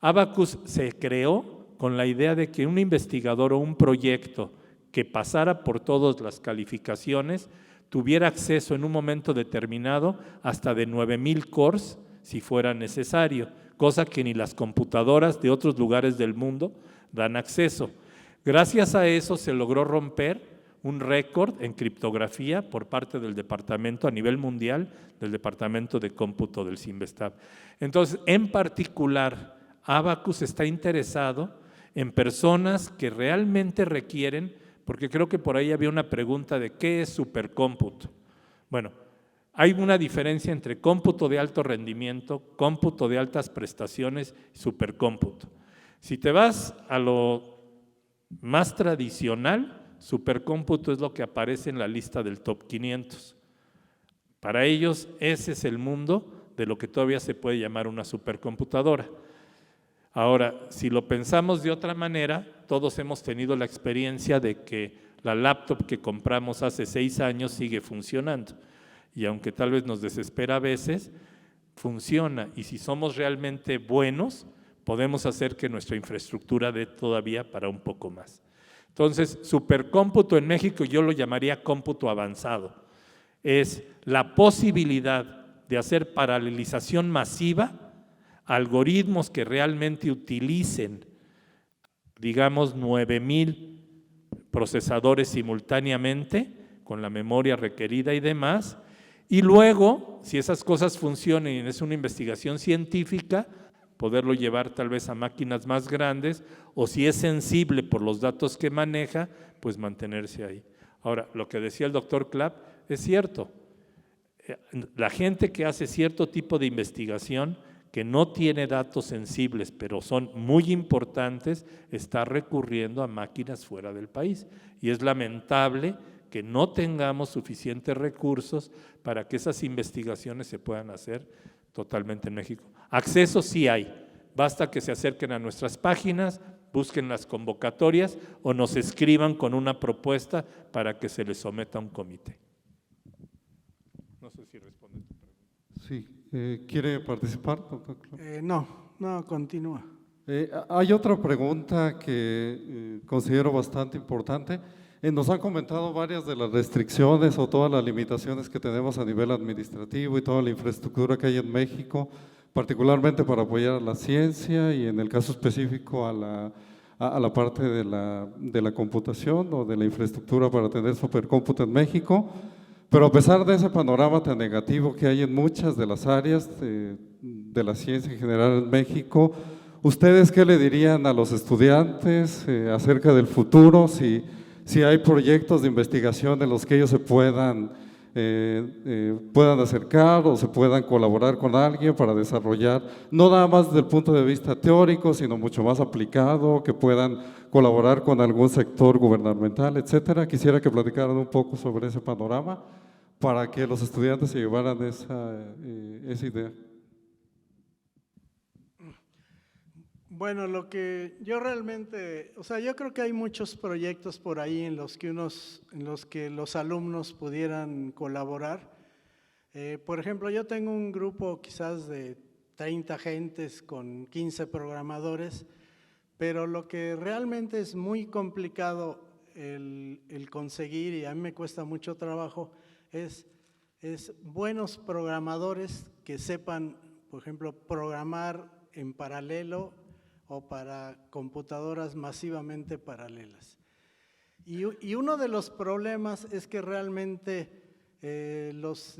Abacus se creó con la idea de que un investigador o un proyecto que pasara por todas las calificaciones tuviera acceso en un momento determinado hasta de 9,000 cores si fuera necesario, cosa que ni las computadoras de otros lugares del mundo dan acceso. Gracias a eso se logró romper un récord en criptografía por parte del departamento a nivel mundial, del departamento de cómputo del CIMBESTAB. Entonces, en particular, Abacus está interesado en personas que realmente requieren, porque creo que por ahí había una pregunta de ¿qué es supercómputo? Bueno, hay una diferencia entre cómputo de alto rendimiento, cómputo de altas prestaciones y supercómputo. Si te vas a lo más tradicional, supercómputo es lo que aparece en la lista del top 500. Para ellos ese es el mundo de lo que todavía se puede llamar una supercomputadora. Ahora, si lo pensamos de otra manera, todos hemos tenido la experiencia de que la laptop que compramos hace 6 años sigue funcionando. Y aunque tal vez nos desespera a veces, funciona. Y si somos realmente buenos, podemos hacer que nuestra infraestructura dé todavía para un poco más. Entonces, supercómputo en México yo lo llamaría cómputo avanzado. Es la posibilidad de hacer paralelización masiva, algoritmos que realmente utilicen, digamos, 9,000 procesadores simultáneamente, con la memoria requerida y demás, y luego, si esas cosas funcionan y es una investigación científica, poderlo llevar tal vez a máquinas más grandes, o si es sensible por los datos que maneja, pues mantenerse ahí. Ahora, lo que decía el doctor Clapp es cierto. La gente que hace cierto tipo de investigación, que no tiene datos sensibles, pero son muy importantes, está recurriendo a máquinas fuera del país. Y es lamentable que no tengamos suficientes recursos para que esas investigaciones se puedan hacer totalmente en México. Acceso sí hay, basta que se acerquen a nuestras páginas, busquen las convocatorias o nos escriban con una propuesta para que se les someta a un comité. No sé si responde tu pregunta. Sí, ¿quiere participar, doctor Clapp? No, continúa. Hay otra pregunta que considero bastante importante. Nos han comentado varias de las restricciones o todas las limitaciones que tenemos a nivel administrativo y toda la infraestructura que hay en México, particularmente para apoyar a la ciencia y en el caso específico a la parte de la computación o de la infraestructura para tener supercómputo en México. Pero a pesar de ese panorama tan negativo que hay en muchas de las áreas de la ciencia en general en México, ¿ustedes qué le dirían a los estudiantes acerca del futuro? Si hay proyectos de investigación en los que ellos se puedan acercar o se puedan colaborar con alguien para desarrollar, no nada más desde el punto de vista teórico, sino mucho más aplicado, que puedan colaborar con algún sector gubernamental, etcétera. Quisiera que platicaran un poco sobre ese panorama para que los estudiantes se llevaran esa idea. Bueno, lo que yo realmente, o sea, yo creo que hay muchos proyectos por ahí en los que los alumnos pudieran colaborar. Por ejemplo, yo tengo un grupo quizás de 30 gentes con 15 programadores, pero lo que realmente es muy complicado el conseguir, y a mí me cuesta mucho trabajo, es buenos programadores que sepan, por ejemplo, programar en paralelo o para computadoras masivamente paralelas. Y uno de los problemas es que realmente los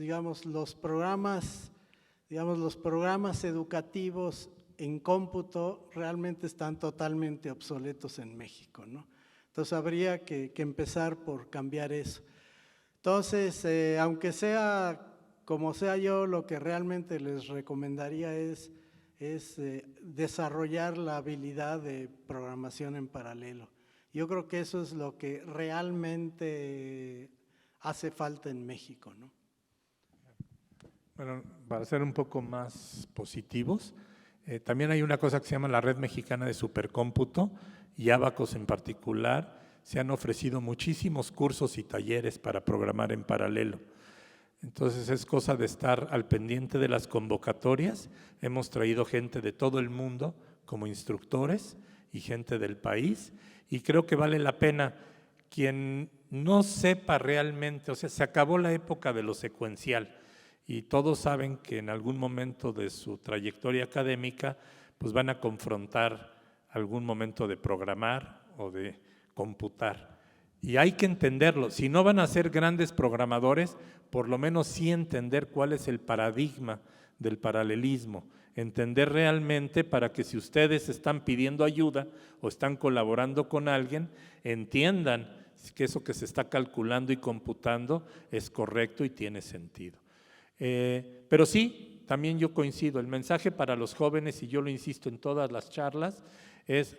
programas educativos en cómputo realmente están totalmente obsoletos en México, ¿no? Entonces habría que empezar por cambiar eso. Entonces, aunque sea como sea, yo lo que realmente les recomendaría es desarrollar la habilidad de programación en paralelo. Yo creo que eso es lo que realmente hace falta en México, ¿no? Bueno, para ser un poco más positivos, también hay una cosa que se llama la Red Mexicana de Supercómputo y Abacus en particular. Se han ofrecido muchísimos cursos y talleres para programar en paralelo. Entonces es cosa de estar al pendiente de las convocatorias. Hemos traído gente de todo el mundo como instructores y gente del país, y creo que vale la pena. Quien no sepa realmente, o sea, se acabó la época de lo secuencial y todos saben que en algún momento de su trayectoria académica pues van a confrontar algún momento de programar o de computar. Y hay que entenderlo. Si no van a ser grandes programadores, por lo menos sí entender cuál es el paradigma del paralelismo. Entender realmente para que si ustedes están pidiendo ayuda o están colaborando con alguien, entiendan que eso que se está calculando y computando es correcto y tiene sentido. Pero sí, también yo coincido. El mensaje para los jóvenes, y yo lo insisto en todas las charlas, es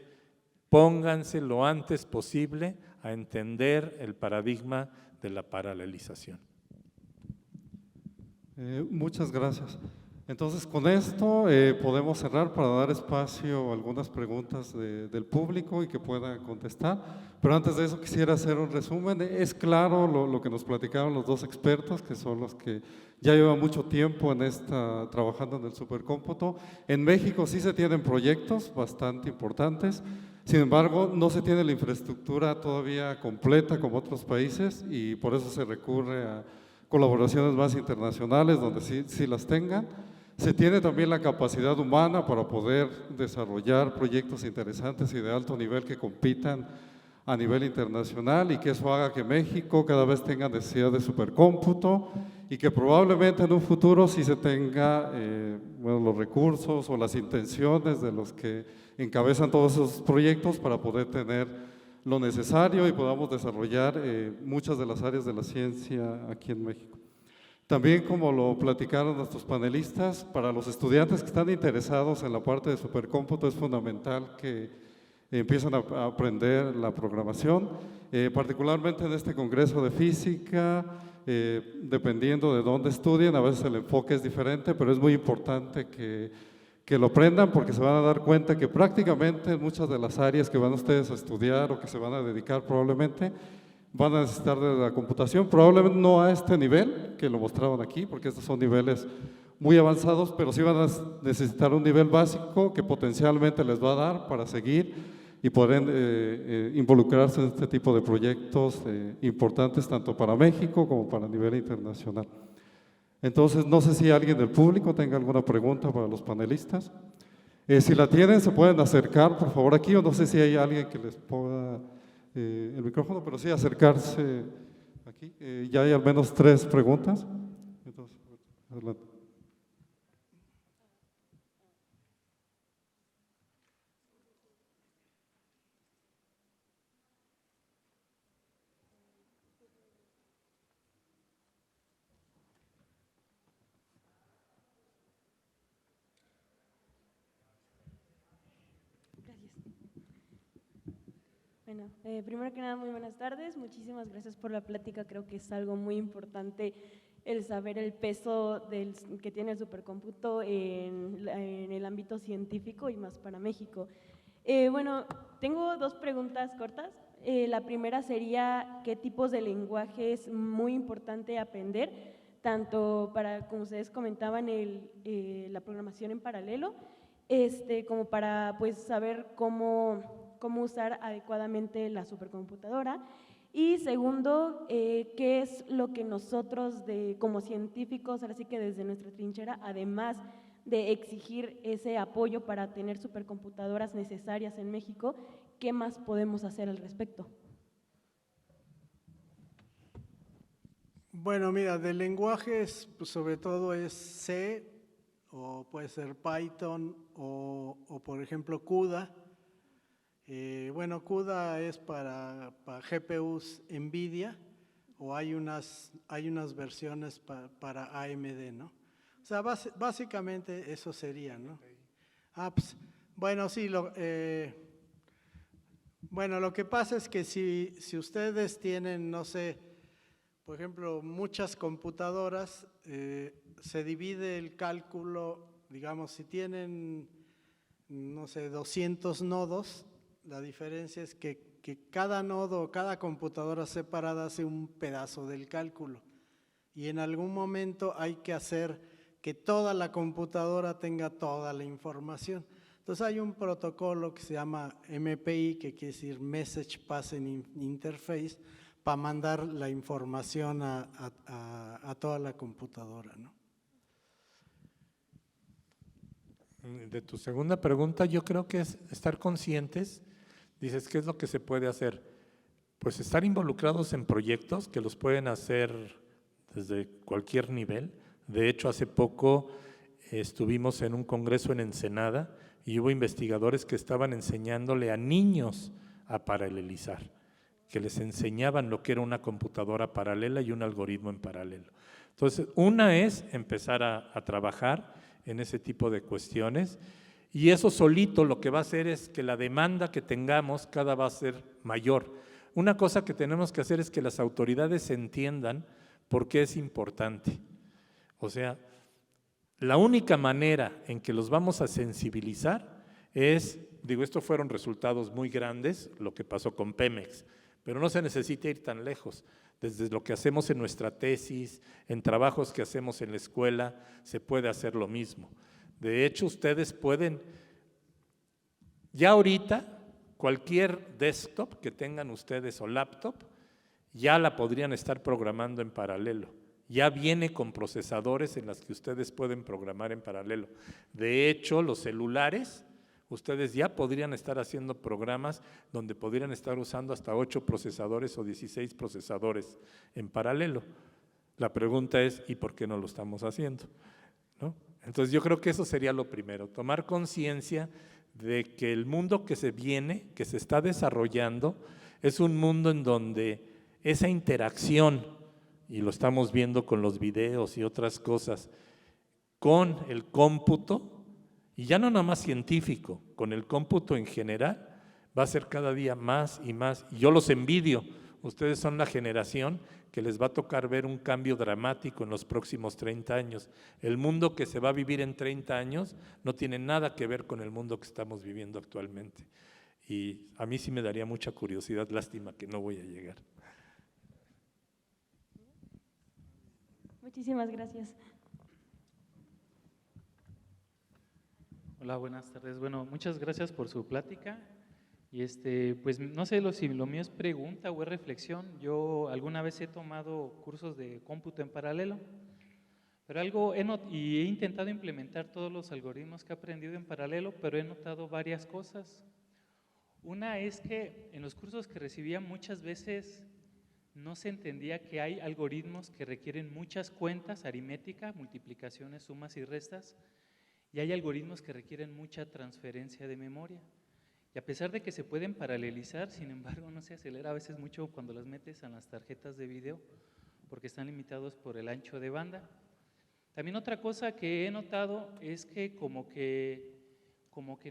pónganse lo antes posible a entender el paradigma de la paralelización. Muchas gracias. Entonces, con esto podemos cerrar para dar espacio a algunas preguntas del público y que puedan contestar. Pero antes de eso quisiera hacer un resumen. Es claro lo que nos platicaron los dos expertos, que son los que ya llevan mucho tiempo trabajando en el supercómputo. En México sí se tienen proyectos bastante importantes. Sin embargo, no se tiene la infraestructura todavía completa como otros países y por eso se recurre a colaboraciones más internacionales donde sí las tengan. Se tiene también la capacidad humana para poder desarrollar proyectos interesantes y de alto nivel que compitan a nivel internacional y que eso haga que México cada vez tenga necesidad de supercómputo y que probablemente en un futuro sí se tenga bueno, los recursos o las intenciones de los que encabezan todos esos proyectos para poder tener lo necesario y podamos desarrollar muchas de las áreas de la ciencia aquí en México. También, como lo platicaron nuestros panelistas, para los estudiantes que están interesados en la parte de supercómputo es fundamental que empiezan a aprender la programación, particularmente en este congreso de física, dependiendo de dónde estudien, a veces el enfoque es diferente, pero es muy importante que lo aprendan porque se van a dar cuenta que prácticamente en muchas de las áreas que van ustedes a estudiar o que se van a dedicar probablemente, van a necesitar de la computación, probablemente no a este nivel que lo mostraban aquí, porque estos son niveles muy avanzados, pero sí van a necesitar un nivel básico que potencialmente les va a dar para seguir y poder involucrarse en este tipo de proyectos importantes tanto para México como para nivel internacional. Entonces, no sé si alguien del público tenga alguna pregunta para los panelistas. Si la tienen, se pueden acercar, por favor, aquí, o no sé si hay alguien que les ponga el micrófono, pero sí acercarse aquí. Ya hay al menos 3 preguntas. Entonces, adelante. Bueno, primero que nada, muy buenas tardes. Muchísimas gracias por la plática. Creo que es algo muy importante el saber el peso que tiene el supercómputo en el ámbito científico y más para México. Bueno, tengo 2 preguntas cortas. La primera sería, ¿qué tipos de lenguaje es muy importante aprender? Tanto para, como ustedes comentaban, la programación en paralelo, como para pues, saber cómo usar adecuadamente la supercomputadora. Y segundo, ¿qué es lo que nosotros como científicos, ahora sí que desde nuestra trinchera, además de exigir ese apoyo para tener supercomputadoras necesarias en México, qué más podemos hacer al respecto? Bueno, mira, de lenguajes, pues sobre todo es C, o puede ser Python, o por ejemplo CUDA. Bueno, CUDA es para GPUs NVIDIA, o hay unas versiones para AMD, ¿no? O sea, básicamente eso sería, ¿no? Pues, bueno, sí, bueno, lo que pasa es que si ustedes tienen, no sé, por ejemplo, muchas computadoras, se divide el cálculo, digamos, si tienen, no sé, 200 nodos, la diferencia es que cada nodo o cada computadora separada hace un pedazo del cálculo y en algún momento hay que hacer que toda la computadora tenga toda la información. Entonces hay un protocolo que se llama MPI, que quiere decir Message Passing Interface, para mandar la información a toda la computadora, ¿no? De tu segunda pregunta, yo creo que es estar conscientes. Dices, ¿qué es lo que se puede hacer? Pues estar involucrados en proyectos que los pueden hacer desde cualquier nivel. De hecho, hace poco estuvimos en un congreso en Ensenada y hubo investigadores que estaban enseñándole a niños a paralelizar, que les enseñaban lo que era una computadora paralela y un algoritmo en paralelo. Entonces, una es empezar a trabajar en ese tipo de cuestiones. Y eso solito lo que va a hacer es que la demanda que tengamos cada va a ser mayor. Una cosa que tenemos que hacer es que las autoridades entiendan por qué es importante. O sea, la única manera en que los vamos a sensibilizar es, esto fueron resultados muy grandes, lo que pasó con Pemex, pero no se necesita ir tan lejos. Desde lo que hacemos en nuestra tesis, en trabajos que hacemos en la escuela, se puede hacer lo mismo. De hecho, ustedes pueden, ya ahorita, cualquier desktop que tengan ustedes o laptop, ya la podrían estar programando en paralelo. Ya viene con procesadores en las que ustedes pueden programar en paralelo. De hecho, los celulares ustedes ya podrían estar haciendo programas donde podrían estar usando hasta 8 procesadores o 16 procesadores en paralelo. La pregunta es, ¿y por qué no lo estamos haciendo? ¿No? Entonces yo creo que eso sería lo primero, tomar conciencia de que el mundo que se viene, que se está desarrollando, es un mundo en donde esa interacción, y lo estamos viendo con los videos y otras cosas, con el cómputo, y ya no nada más científico, con el cómputo en general, va a ser cada día más y más. Y yo los envidio, ustedes son la generación que les va a tocar ver un cambio dramático en los próximos 30 años. El mundo que se va a vivir en 30 años no tiene nada que ver con el mundo que estamos viviendo actualmente. Y a mí sí me daría mucha curiosidad, lástima que no voy a llegar. Muchísimas gracias. Hola, buenas tardes. Bueno, muchas gracias por su plática. Y pues no sé si lo mío es pregunta o es reflexión. Yo alguna vez he tomado cursos de cómputo en paralelo, pero he intentado implementar todos los algoritmos que he aprendido en paralelo, pero he notado varias cosas. Una es que en los cursos que recibía muchas veces no se entendía que hay algoritmos que requieren muchas cuentas, aritmética, multiplicaciones, sumas y restas, y hay algoritmos que requieren mucha transferencia de memoria. Y a pesar de que se pueden paralelizar, sin embargo, no se acelera a veces mucho cuando las metes en las tarjetas de video, porque están limitados por el ancho de banda. También otra cosa que he notado es que como que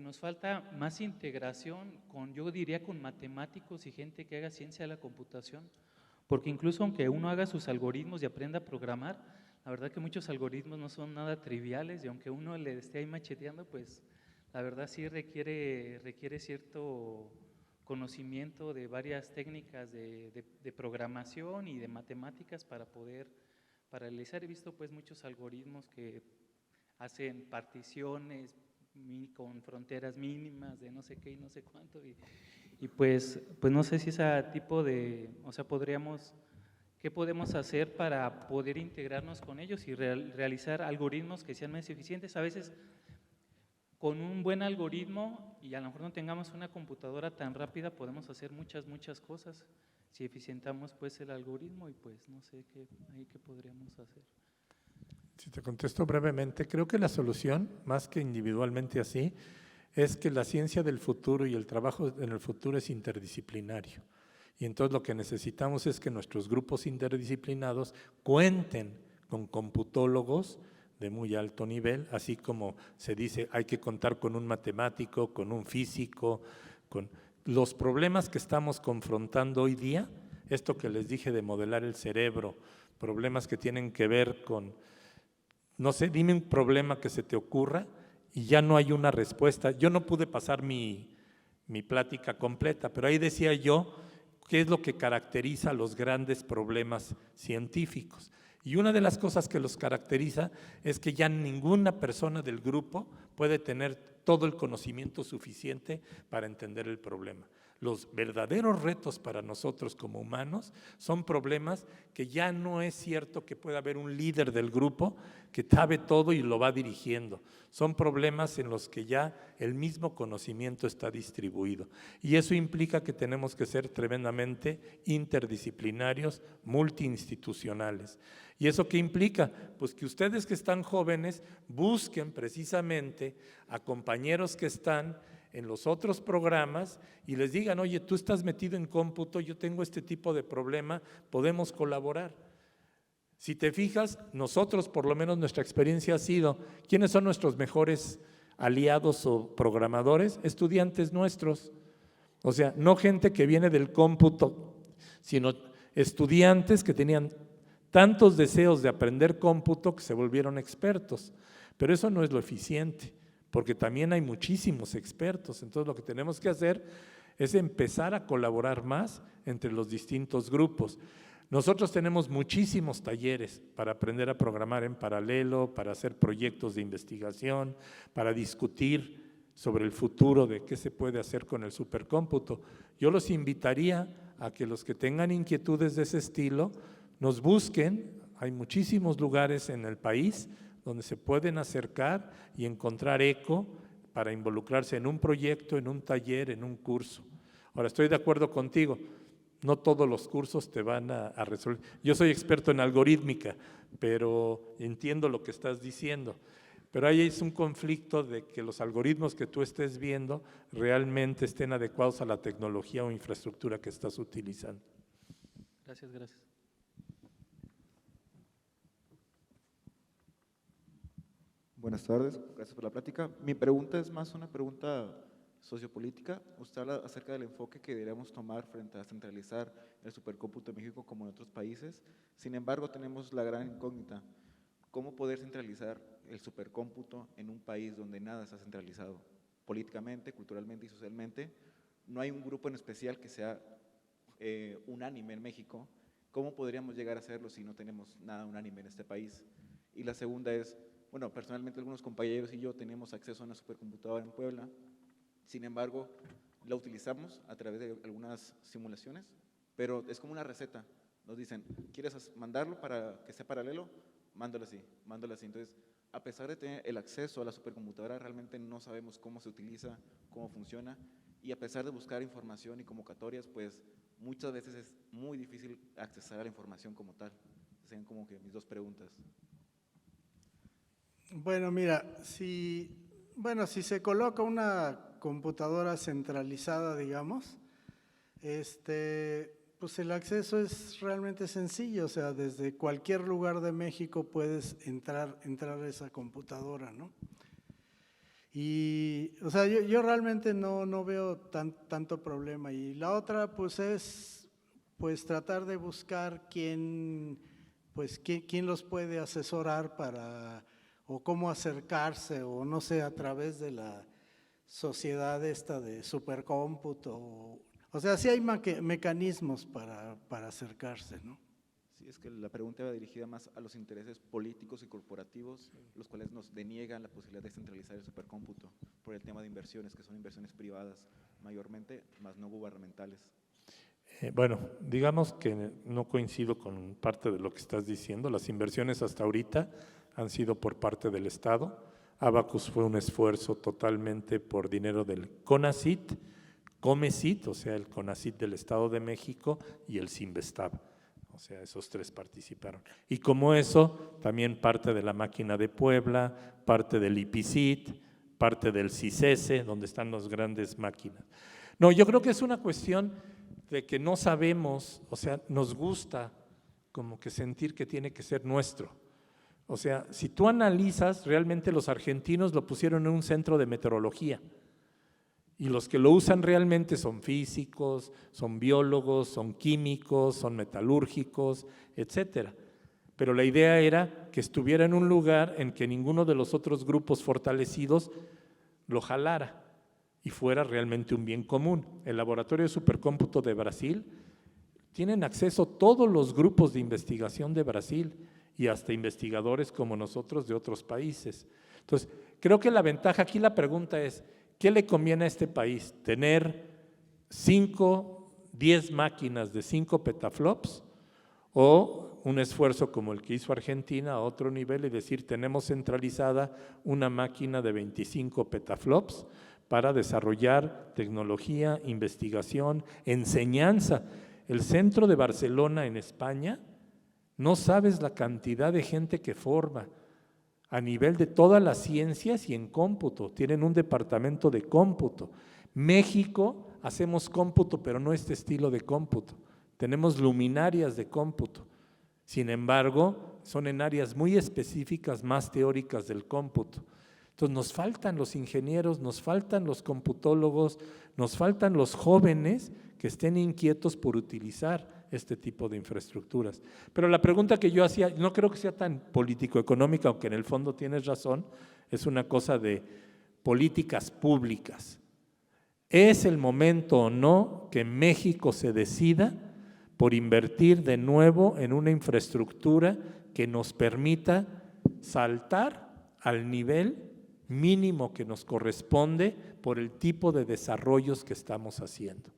nos falta más integración yo diría con matemáticos y gente que haga ciencia de la computación, porque incluso aunque uno haga sus algoritmos y aprenda a programar, la verdad que muchos algoritmos no son nada triviales, y aunque uno le esté ahí macheteando, pues la verdad sí requiere cierto conocimiento de varias técnicas de programación y de matemáticas para poder paralelizar. He visto pues muchos algoritmos que hacen particiones con fronteras mínimas de no sé qué y no sé cuánto, y pues no sé si ese tipo ¿qué podemos hacer para poder integrarnos con ellos y realizar algoritmos que sean más eficientes? A veces con un buen algoritmo, y a lo mejor no tengamos una computadora tan rápida, podemos hacer muchas cosas si eficientamos pues el algoritmo, y pues no sé qué podríamos hacer. Si te contesto brevemente, creo que la solución, más que individualmente así, es que la ciencia del futuro y el trabajo en el futuro es interdisciplinario. Y entonces lo que necesitamos es que nuestros grupos interdisciplinados cuenten con computólogos de muy alto nivel, así como se dice, hay que contar con un matemático, con un físico, con los problemas que estamos confrontando hoy día, esto que les dije de modelar el cerebro, problemas que tienen que ver con, no sé, dime un problema que se te ocurra y ya no hay una respuesta. Yo no pude pasar mi plática completa, pero ahí decía yo qué es lo que caracteriza los grandes problemas científicos. Y una de las cosas que los caracteriza es que ya ninguna persona del grupo puede tener todo el conocimiento suficiente para entender el problema. Los verdaderos retos para nosotros como humanos son problemas que ya no es cierto que pueda haber un líder del grupo que sabe todo y lo va dirigiendo. Son problemas en los que ya el mismo conocimiento está distribuido. Y eso implica que tenemos que ser tremendamente interdisciplinarios, multiinstitucionales. ¿Y eso qué implica? Pues que ustedes que están jóvenes busquen precisamente a compañeros que están en los otros programas y les digan, oye, tú estás metido en cómputo, yo tengo este tipo de problema, podemos colaborar. Si te fijas, nosotros, por lo menos nuestra experiencia ha sido, ¿quiénes son nuestros mejores aliados o programadores? Estudiantes nuestros. O sea, no gente que viene del cómputo, sino estudiantes que tenían tantos deseos de aprender cómputo que se volvieron expertos. Pero eso no es lo eficiente, porque también hay muchísimos expertos. Entonces lo que tenemos que hacer es empezar a colaborar más entre los distintos grupos. Nosotros tenemos muchísimos talleres para aprender a programar en paralelo, para hacer proyectos de investigación, para discutir sobre el futuro de qué se puede hacer con el supercómputo. Yo los invitaría a que los que tengan inquietudes de ese estilo nos busquen. Hay muchísimos lugares en el país donde se pueden acercar y encontrar eco para involucrarse en un proyecto, en un taller, en un curso. Ahora, estoy de acuerdo contigo, no todos los cursos te van a resolver. Yo soy experto en algorítmica, pero entiendo lo que estás diciendo. Pero ahí es un conflicto de que los algoritmos que tú estés viendo realmente estén adecuados a la tecnología o infraestructura que estás utilizando. Gracias, gracias. Buenas tardes, gracias por la plática. Mi pregunta es más una pregunta sociopolítica. Usted habla acerca del enfoque que deberíamos tomar frente a centralizar el supercómputo en México como en otros países. Sin embargo, tenemos la gran incógnita, ¿cómo poder centralizar el supercómputo en un país donde nada está centralizado? Políticamente, culturalmente y socialmente, no hay un grupo en especial que sea unánime en México. ¿Cómo podríamos llegar a hacerlo si no tenemos nada unánime en este país? Y la segunda es, bueno, personalmente algunos compañeros y yo tenemos acceso a una supercomputadora en Puebla, sin embargo, la utilizamos a través de algunas simulaciones, pero es como una receta. Nos dicen, ¿quieres mandarlo para que sea paralelo? Mándalo así, mándalo así. Entonces, a pesar de tener el acceso a la supercomputadora, realmente no sabemos cómo se utiliza, cómo funciona, y a pesar de buscar información y convocatorias, pues muchas veces es muy difícil accesar a la información como tal. Serían como que mis dos preguntas. Bueno, mira, si se coloca una computadora centralizada, digamos, pues el acceso es realmente sencillo, o sea, desde cualquier lugar de México puedes entrar a esa computadora, ¿no? Y, o sea, yo realmente no veo tanto problema. Y la otra, pues, es pues tratar de buscar quién los puede asesorar o cómo acercarse, o no sé, a través de la sociedad esta de supercómputo. O sea, sí hay mecanismos para acercarse, ¿no? Sí, es que la pregunta va dirigida más a los intereses políticos y corporativos, los cuales nos deniegan la posibilidad de centralizar el supercómputo por el tema de inversiones, que son inversiones privadas mayormente, más no gubernamentales. Bueno, digamos que no coincido con parte de lo que estás diciendo. Las inversiones hasta ahorita han sido por parte del Estado. Abacus fue un esfuerzo totalmente por dinero del CONACYT, COMECYT, o sea, el CONACYT del Estado de México, y el CINVESTAB. O sea, esos tres participaron. Y como eso, también parte de la máquina de Puebla, parte del IPICIT, parte del CICESE, donde están las grandes máquinas. No, yo creo que es una cuestión de que no sabemos, o sea, nos gusta como que sentir que tiene que ser nuestro. O sea, si tú analizas, realmente los argentinos lo pusieron en un centro de meteorología. Y los que lo usan realmente son físicos, son biólogos, son químicos, son metalúrgicos, etcétera. Pero la idea era que estuviera en un lugar en que ninguno de los otros grupos fortalecidos lo jalara y fuera realmente un bien común. El Laboratorio de Supercómputo de Brasil, tienen acceso todos los grupos de investigación de Brasil y hasta investigadores como nosotros de otros países. Entonces, creo que la ventaja, aquí la pregunta es, ¿qué le conviene a este país? ¿Tener 5, 10 máquinas de 5 petaflops o un esfuerzo como el que hizo Argentina a otro nivel y decir, tenemos centralizada una máquina de 25 petaflops para desarrollar tecnología, investigación, enseñanza? El centro de Barcelona en España, no sabes la cantidad de gente que forma a nivel de todas las ciencias y en cómputo. Tienen un departamento de cómputo. México, hacemos cómputo, pero no este estilo de cómputo. Tenemos luminarias de cómputo. Sin embargo, son en áreas muy específicas, más teóricas del cómputo. Entonces, nos faltan los ingenieros, nos faltan los computólogos, nos faltan los jóvenes que estén inquietos por utilizar este tipo de infraestructuras. Pero la pregunta que yo hacía, no creo que sea tan político-económica, aunque en el fondo tienes razón, es una cosa de políticas públicas. ¿Es el momento o no que México se decida por invertir de nuevo en una infraestructura que nos permita saltar al nivel mínimo que nos corresponde por el tipo de desarrollos que estamos haciendo?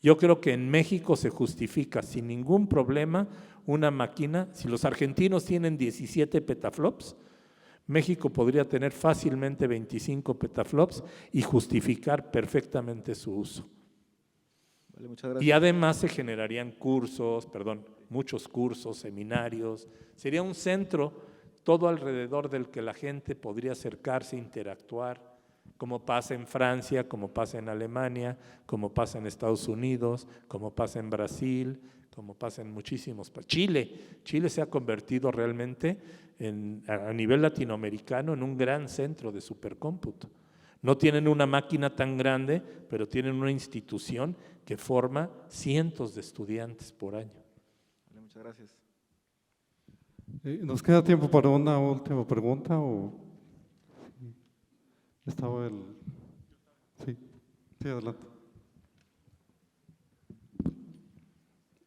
Yo creo que en México se justifica sin ningún problema una máquina. Si los argentinos tienen 17 petaflops, México podría tener fácilmente 25 petaflops y justificar perfectamente su uso. Vale, muchas gracias. Y además se generarían muchos cursos, seminarios. Sería un centro todo alrededor del que la gente podría acercarse, interactuar, como pasa en Francia, como pasa en Alemania, como pasa en Estados Unidos, como pasa en Brasil, como pasa en muchísimos países. Chile se ha convertido realmente a nivel latinoamericano en un gran centro de supercómputo. No tienen una máquina tan grande, pero tienen una institución que forma cientos de estudiantes por año. Vale, muchas gracias. ¿Nos queda tiempo para una última pregunta? Estaba el… Sí, adelante.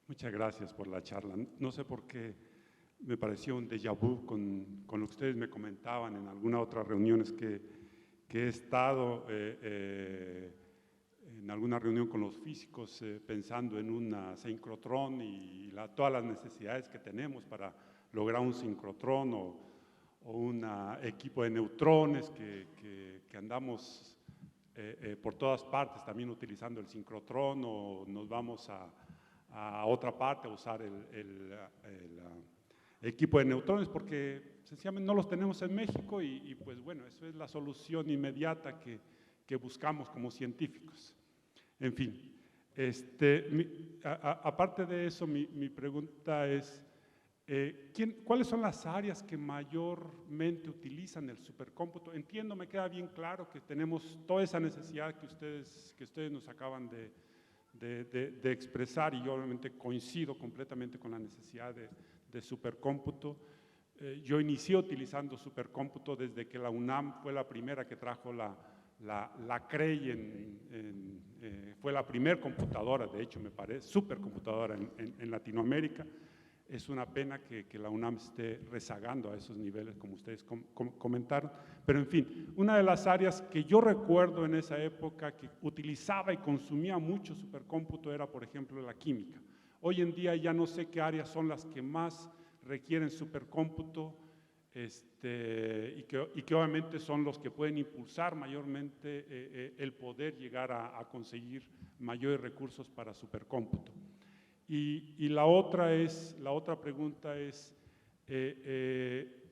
Muchas gracias por la charla. No sé por qué me pareció un déjà vu con lo que ustedes me comentaban en algunas otras reuniones que he estado en alguna reunión con los físicos pensando en una sincrotrón y todas las necesidades que tenemos para lograr un sincrotrón o un equipo de neutrones que andamos por todas partes también utilizando el sincrotrón, o nos vamos a otra parte a usar el equipo de neutrones porque sencillamente no los tenemos en México y pues bueno, eso es la solución inmediata que buscamos como científicos. En fin, aparte de eso, mi pregunta es, ¿cuáles son las áreas que mayormente utilizan el supercómputo? Entiendo, me queda bien claro que tenemos toda esa necesidad que ustedes nos acaban de expresar, y yo obviamente coincido completamente con la necesidad de supercómputo. Yo inicié utilizando supercómputo desde que la UNAM fue la primera que trajo la CREI, fue la primera computadora, de hecho me parece, supercomputadora en Latinoamérica. Es una pena que la UNAM esté rezagando a esos niveles, como ustedes comentaron. Pero en fin, una de las áreas que yo recuerdo en esa época que utilizaba y consumía mucho supercómputo era, por ejemplo, la química. Hoy en día ya no sé qué áreas son las que más requieren supercómputo y que obviamente son los que pueden impulsar mayormente el poder llegar a conseguir mayores recursos para supercómputo. Y la otra pregunta es,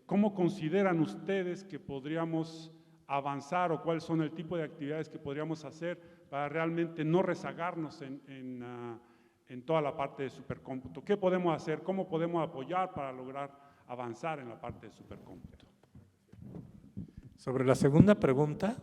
¿cómo consideran ustedes que podríamos avanzar o cuáles son el tipo de actividades que podríamos hacer para realmente no rezagarnos en toda la parte de supercómputo? ¿Qué podemos hacer? ¿Cómo podemos apoyar para lograr avanzar en la parte de supercómputo? Sobre la segunda pregunta,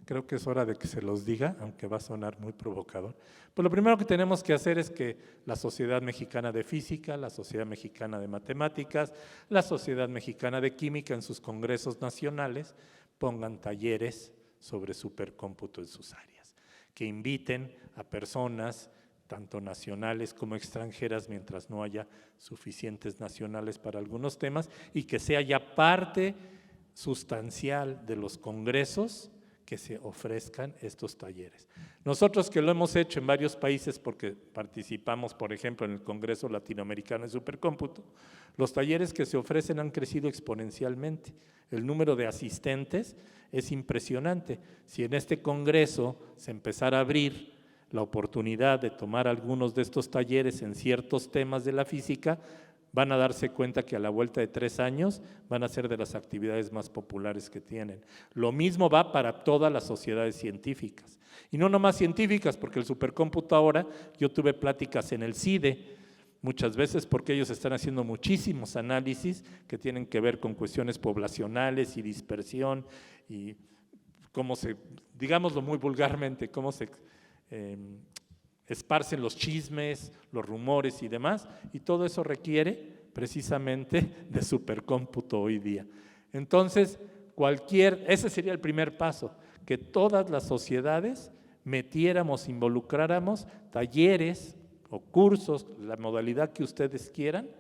creo que es hora de que se los diga, aunque va a sonar muy provocador. Pues lo primero que tenemos que hacer es que la Sociedad Mexicana de Física, la Sociedad Mexicana de Matemáticas, la Sociedad Mexicana de Química en sus congresos nacionales pongan talleres sobre supercómputo en sus áreas, que inviten a personas tanto nacionales como extranjeras, mientras no haya suficientes nacionales para algunos temas, y que sea ya parte sustancial de los congresos que se ofrezcan estos talleres. Nosotros, que lo hemos hecho en varios países porque participamos, por ejemplo, en el Congreso Latinoamericano de Supercómputo, los talleres que se ofrecen han crecido exponencialmente. El número de asistentes es impresionante. Si en este congreso se empezara a abrir la oportunidad de tomar algunos de estos talleres en ciertos temas de la física, van a darse cuenta que a la vuelta de 3 años van a ser de las actividades más populares que tienen. Lo mismo va para todas las sociedades científicas. Y no nomás científicas, porque el supercómputo ahora, yo tuve pláticas en el CIDE, muchas veces porque ellos están haciendo muchísimos análisis que tienen que ver con cuestiones poblacionales y dispersión y cómo se, digámoslo muy vulgarmente, cómo se esparcen los chismes, los rumores y demás, y todo eso requiere precisamente de supercómputo hoy día. Entonces, ese sería el primer paso, que todas las sociedades metiéramos, involucráramos talleres o cursos, la modalidad que ustedes quieran,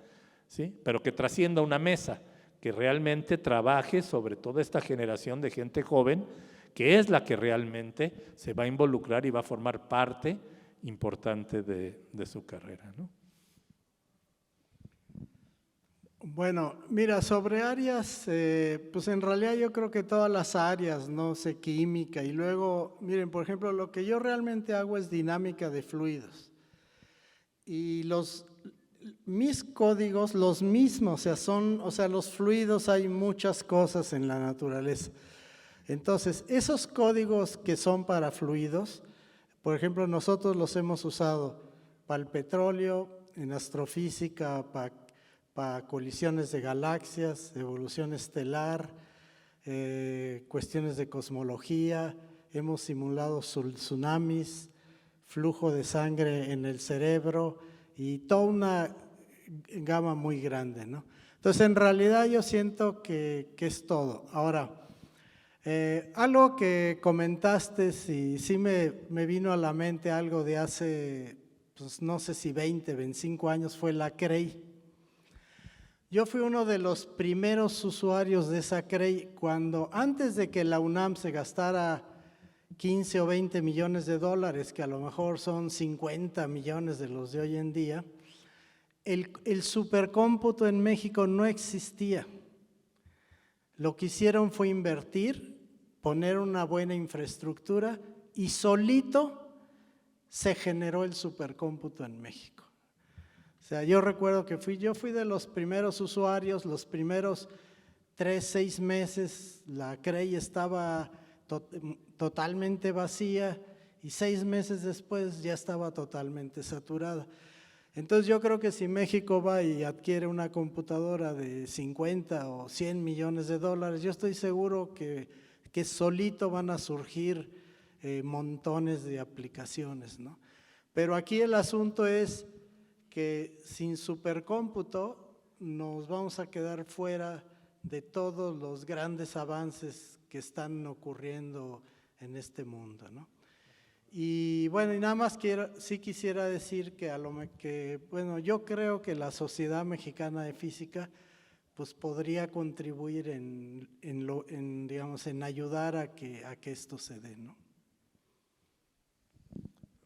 ¿sí? Pero que trascienda una mesa, que realmente trabaje sobre toda esta generación de gente joven, que es la que realmente se va a involucrar y va a formar parte importante de su carrera, ¿no? Bueno, mira, sobre áreas, pues en realidad yo creo que todas las áreas, no sé, química, y luego, miren, por ejemplo, lo que yo realmente hago es dinámica de fluidos. Y mis códigos, los mismos, o sea, los fluidos, hay muchas cosas en la naturaleza. Entonces, esos códigos que son para fluidos, por ejemplo, nosotros los hemos usado para el petróleo, en astrofísica, para colisiones de galaxias, evolución estelar, cuestiones de cosmología, hemos simulado tsunamis, flujo de sangre en el cerebro y toda una gama muy grande, ¿no? Entonces, en realidad yo siento que es todo. Ahora, algo que comentaste, sí me vino a la mente algo de hace, pues no sé si 20, 25 años, fue la CREI. Yo fui uno de los primeros usuarios de esa CREI cuando, antes de que la UNAM se gastara 15 o 20 millones de dólares, que a lo mejor son 50 millones de los de hoy en día, el supercómputo en México no existía. Lo que hicieron fue invertir, poner una buena infraestructura y solito se generó el supercómputo en México. O sea, yo recuerdo que yo fui de los primeros usuarios, los primeros 3, 6 meses, la CREI estaba totalmente vacía y 6 meses después ya estaba totalmente saturada. Entonces yo creo que si México va y adquiere una computadora de 50 o 100 millones de dólares, yo estoy seguro que solito van a surgir montones de aplicaciones, ¿no? Pero aquí el asunto es que sin supercómputo nos vamos a quedar fuera de todos los grandes avances que están ocurriendo en este mundo, ¿no? Y bueno, y nada más sí quisiera decir que bueno, yo creo que la Sociedad Mexicana de Física pues podría contribuir digamos, en ayudar a que esto se dé, ¿no?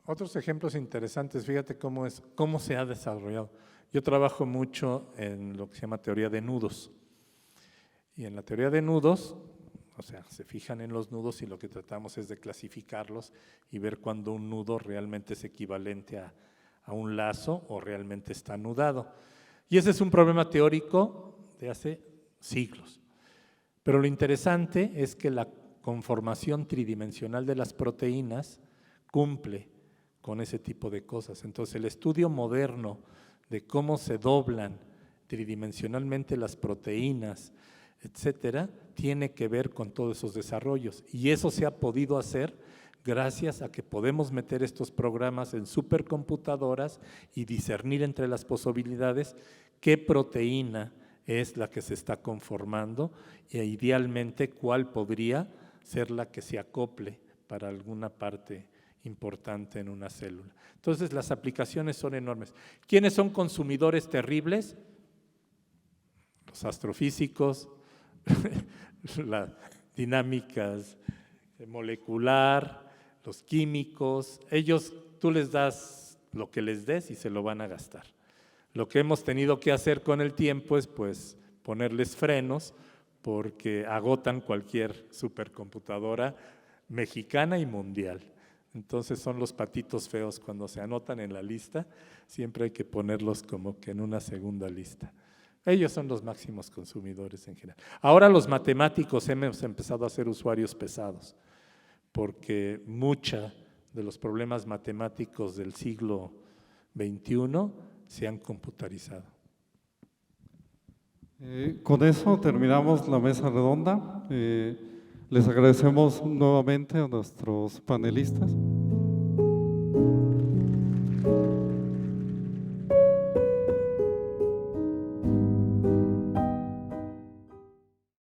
Otros ejemplos interesantes, fíjate cómo se ha desarrollado. Yo trabajo mucho en lo que se llama teoría de nudos. Y en la teoría de nudos, o sea, se fijan en los nudos y lo que tratamos es de clasificarlos y ver cuándo un nudo realmente es equivalente a un lazo o realmente está anudado. Y ese es un problema teórico de hace siglos. Pero lo interesante es que la conformación tridimensional de las proteínas cumple con ese tipo de cosas. Entonces, el estudio moderno de cómo se doblan tridimensionalmente las proteínas, etcétera, tiene que ver con todos esos desarrollos. Y eso se ha podido hacer gracias a que podemos meter estos programas en supercomputadoras y discernir entre las posibilidades qué proteína es la que se está conformando e idealmente cuál podría ser la que se acople para alguna parte importante en una célula. Entonces, las aplicaciones son enormes. ¿Quiénes son consumidores terribles? Los astrofísicos, las dinámicas molecular, los químicos, ellos, tú les das lo que les des y se lo van a gastar. Lo que hemos tenido que hacer con el tiempo es pues ponerles frenos porque agotan cualquier supercomputadora mexicana y mundial. Entonces son los patitos feos cuando se anotan en la lista, siempre hay que ponerlos como que en una segunda lista. Ellos son los máximos consumidores en general. Ahora los matemáticos hemos empezado a ser usuarios pesados, porque muchos de los problemas matemáticos del siglo XXI se han computarizado. Con eso terminamos la mesa redonda. Les agradecemos nuevamente a nuestros panelistas.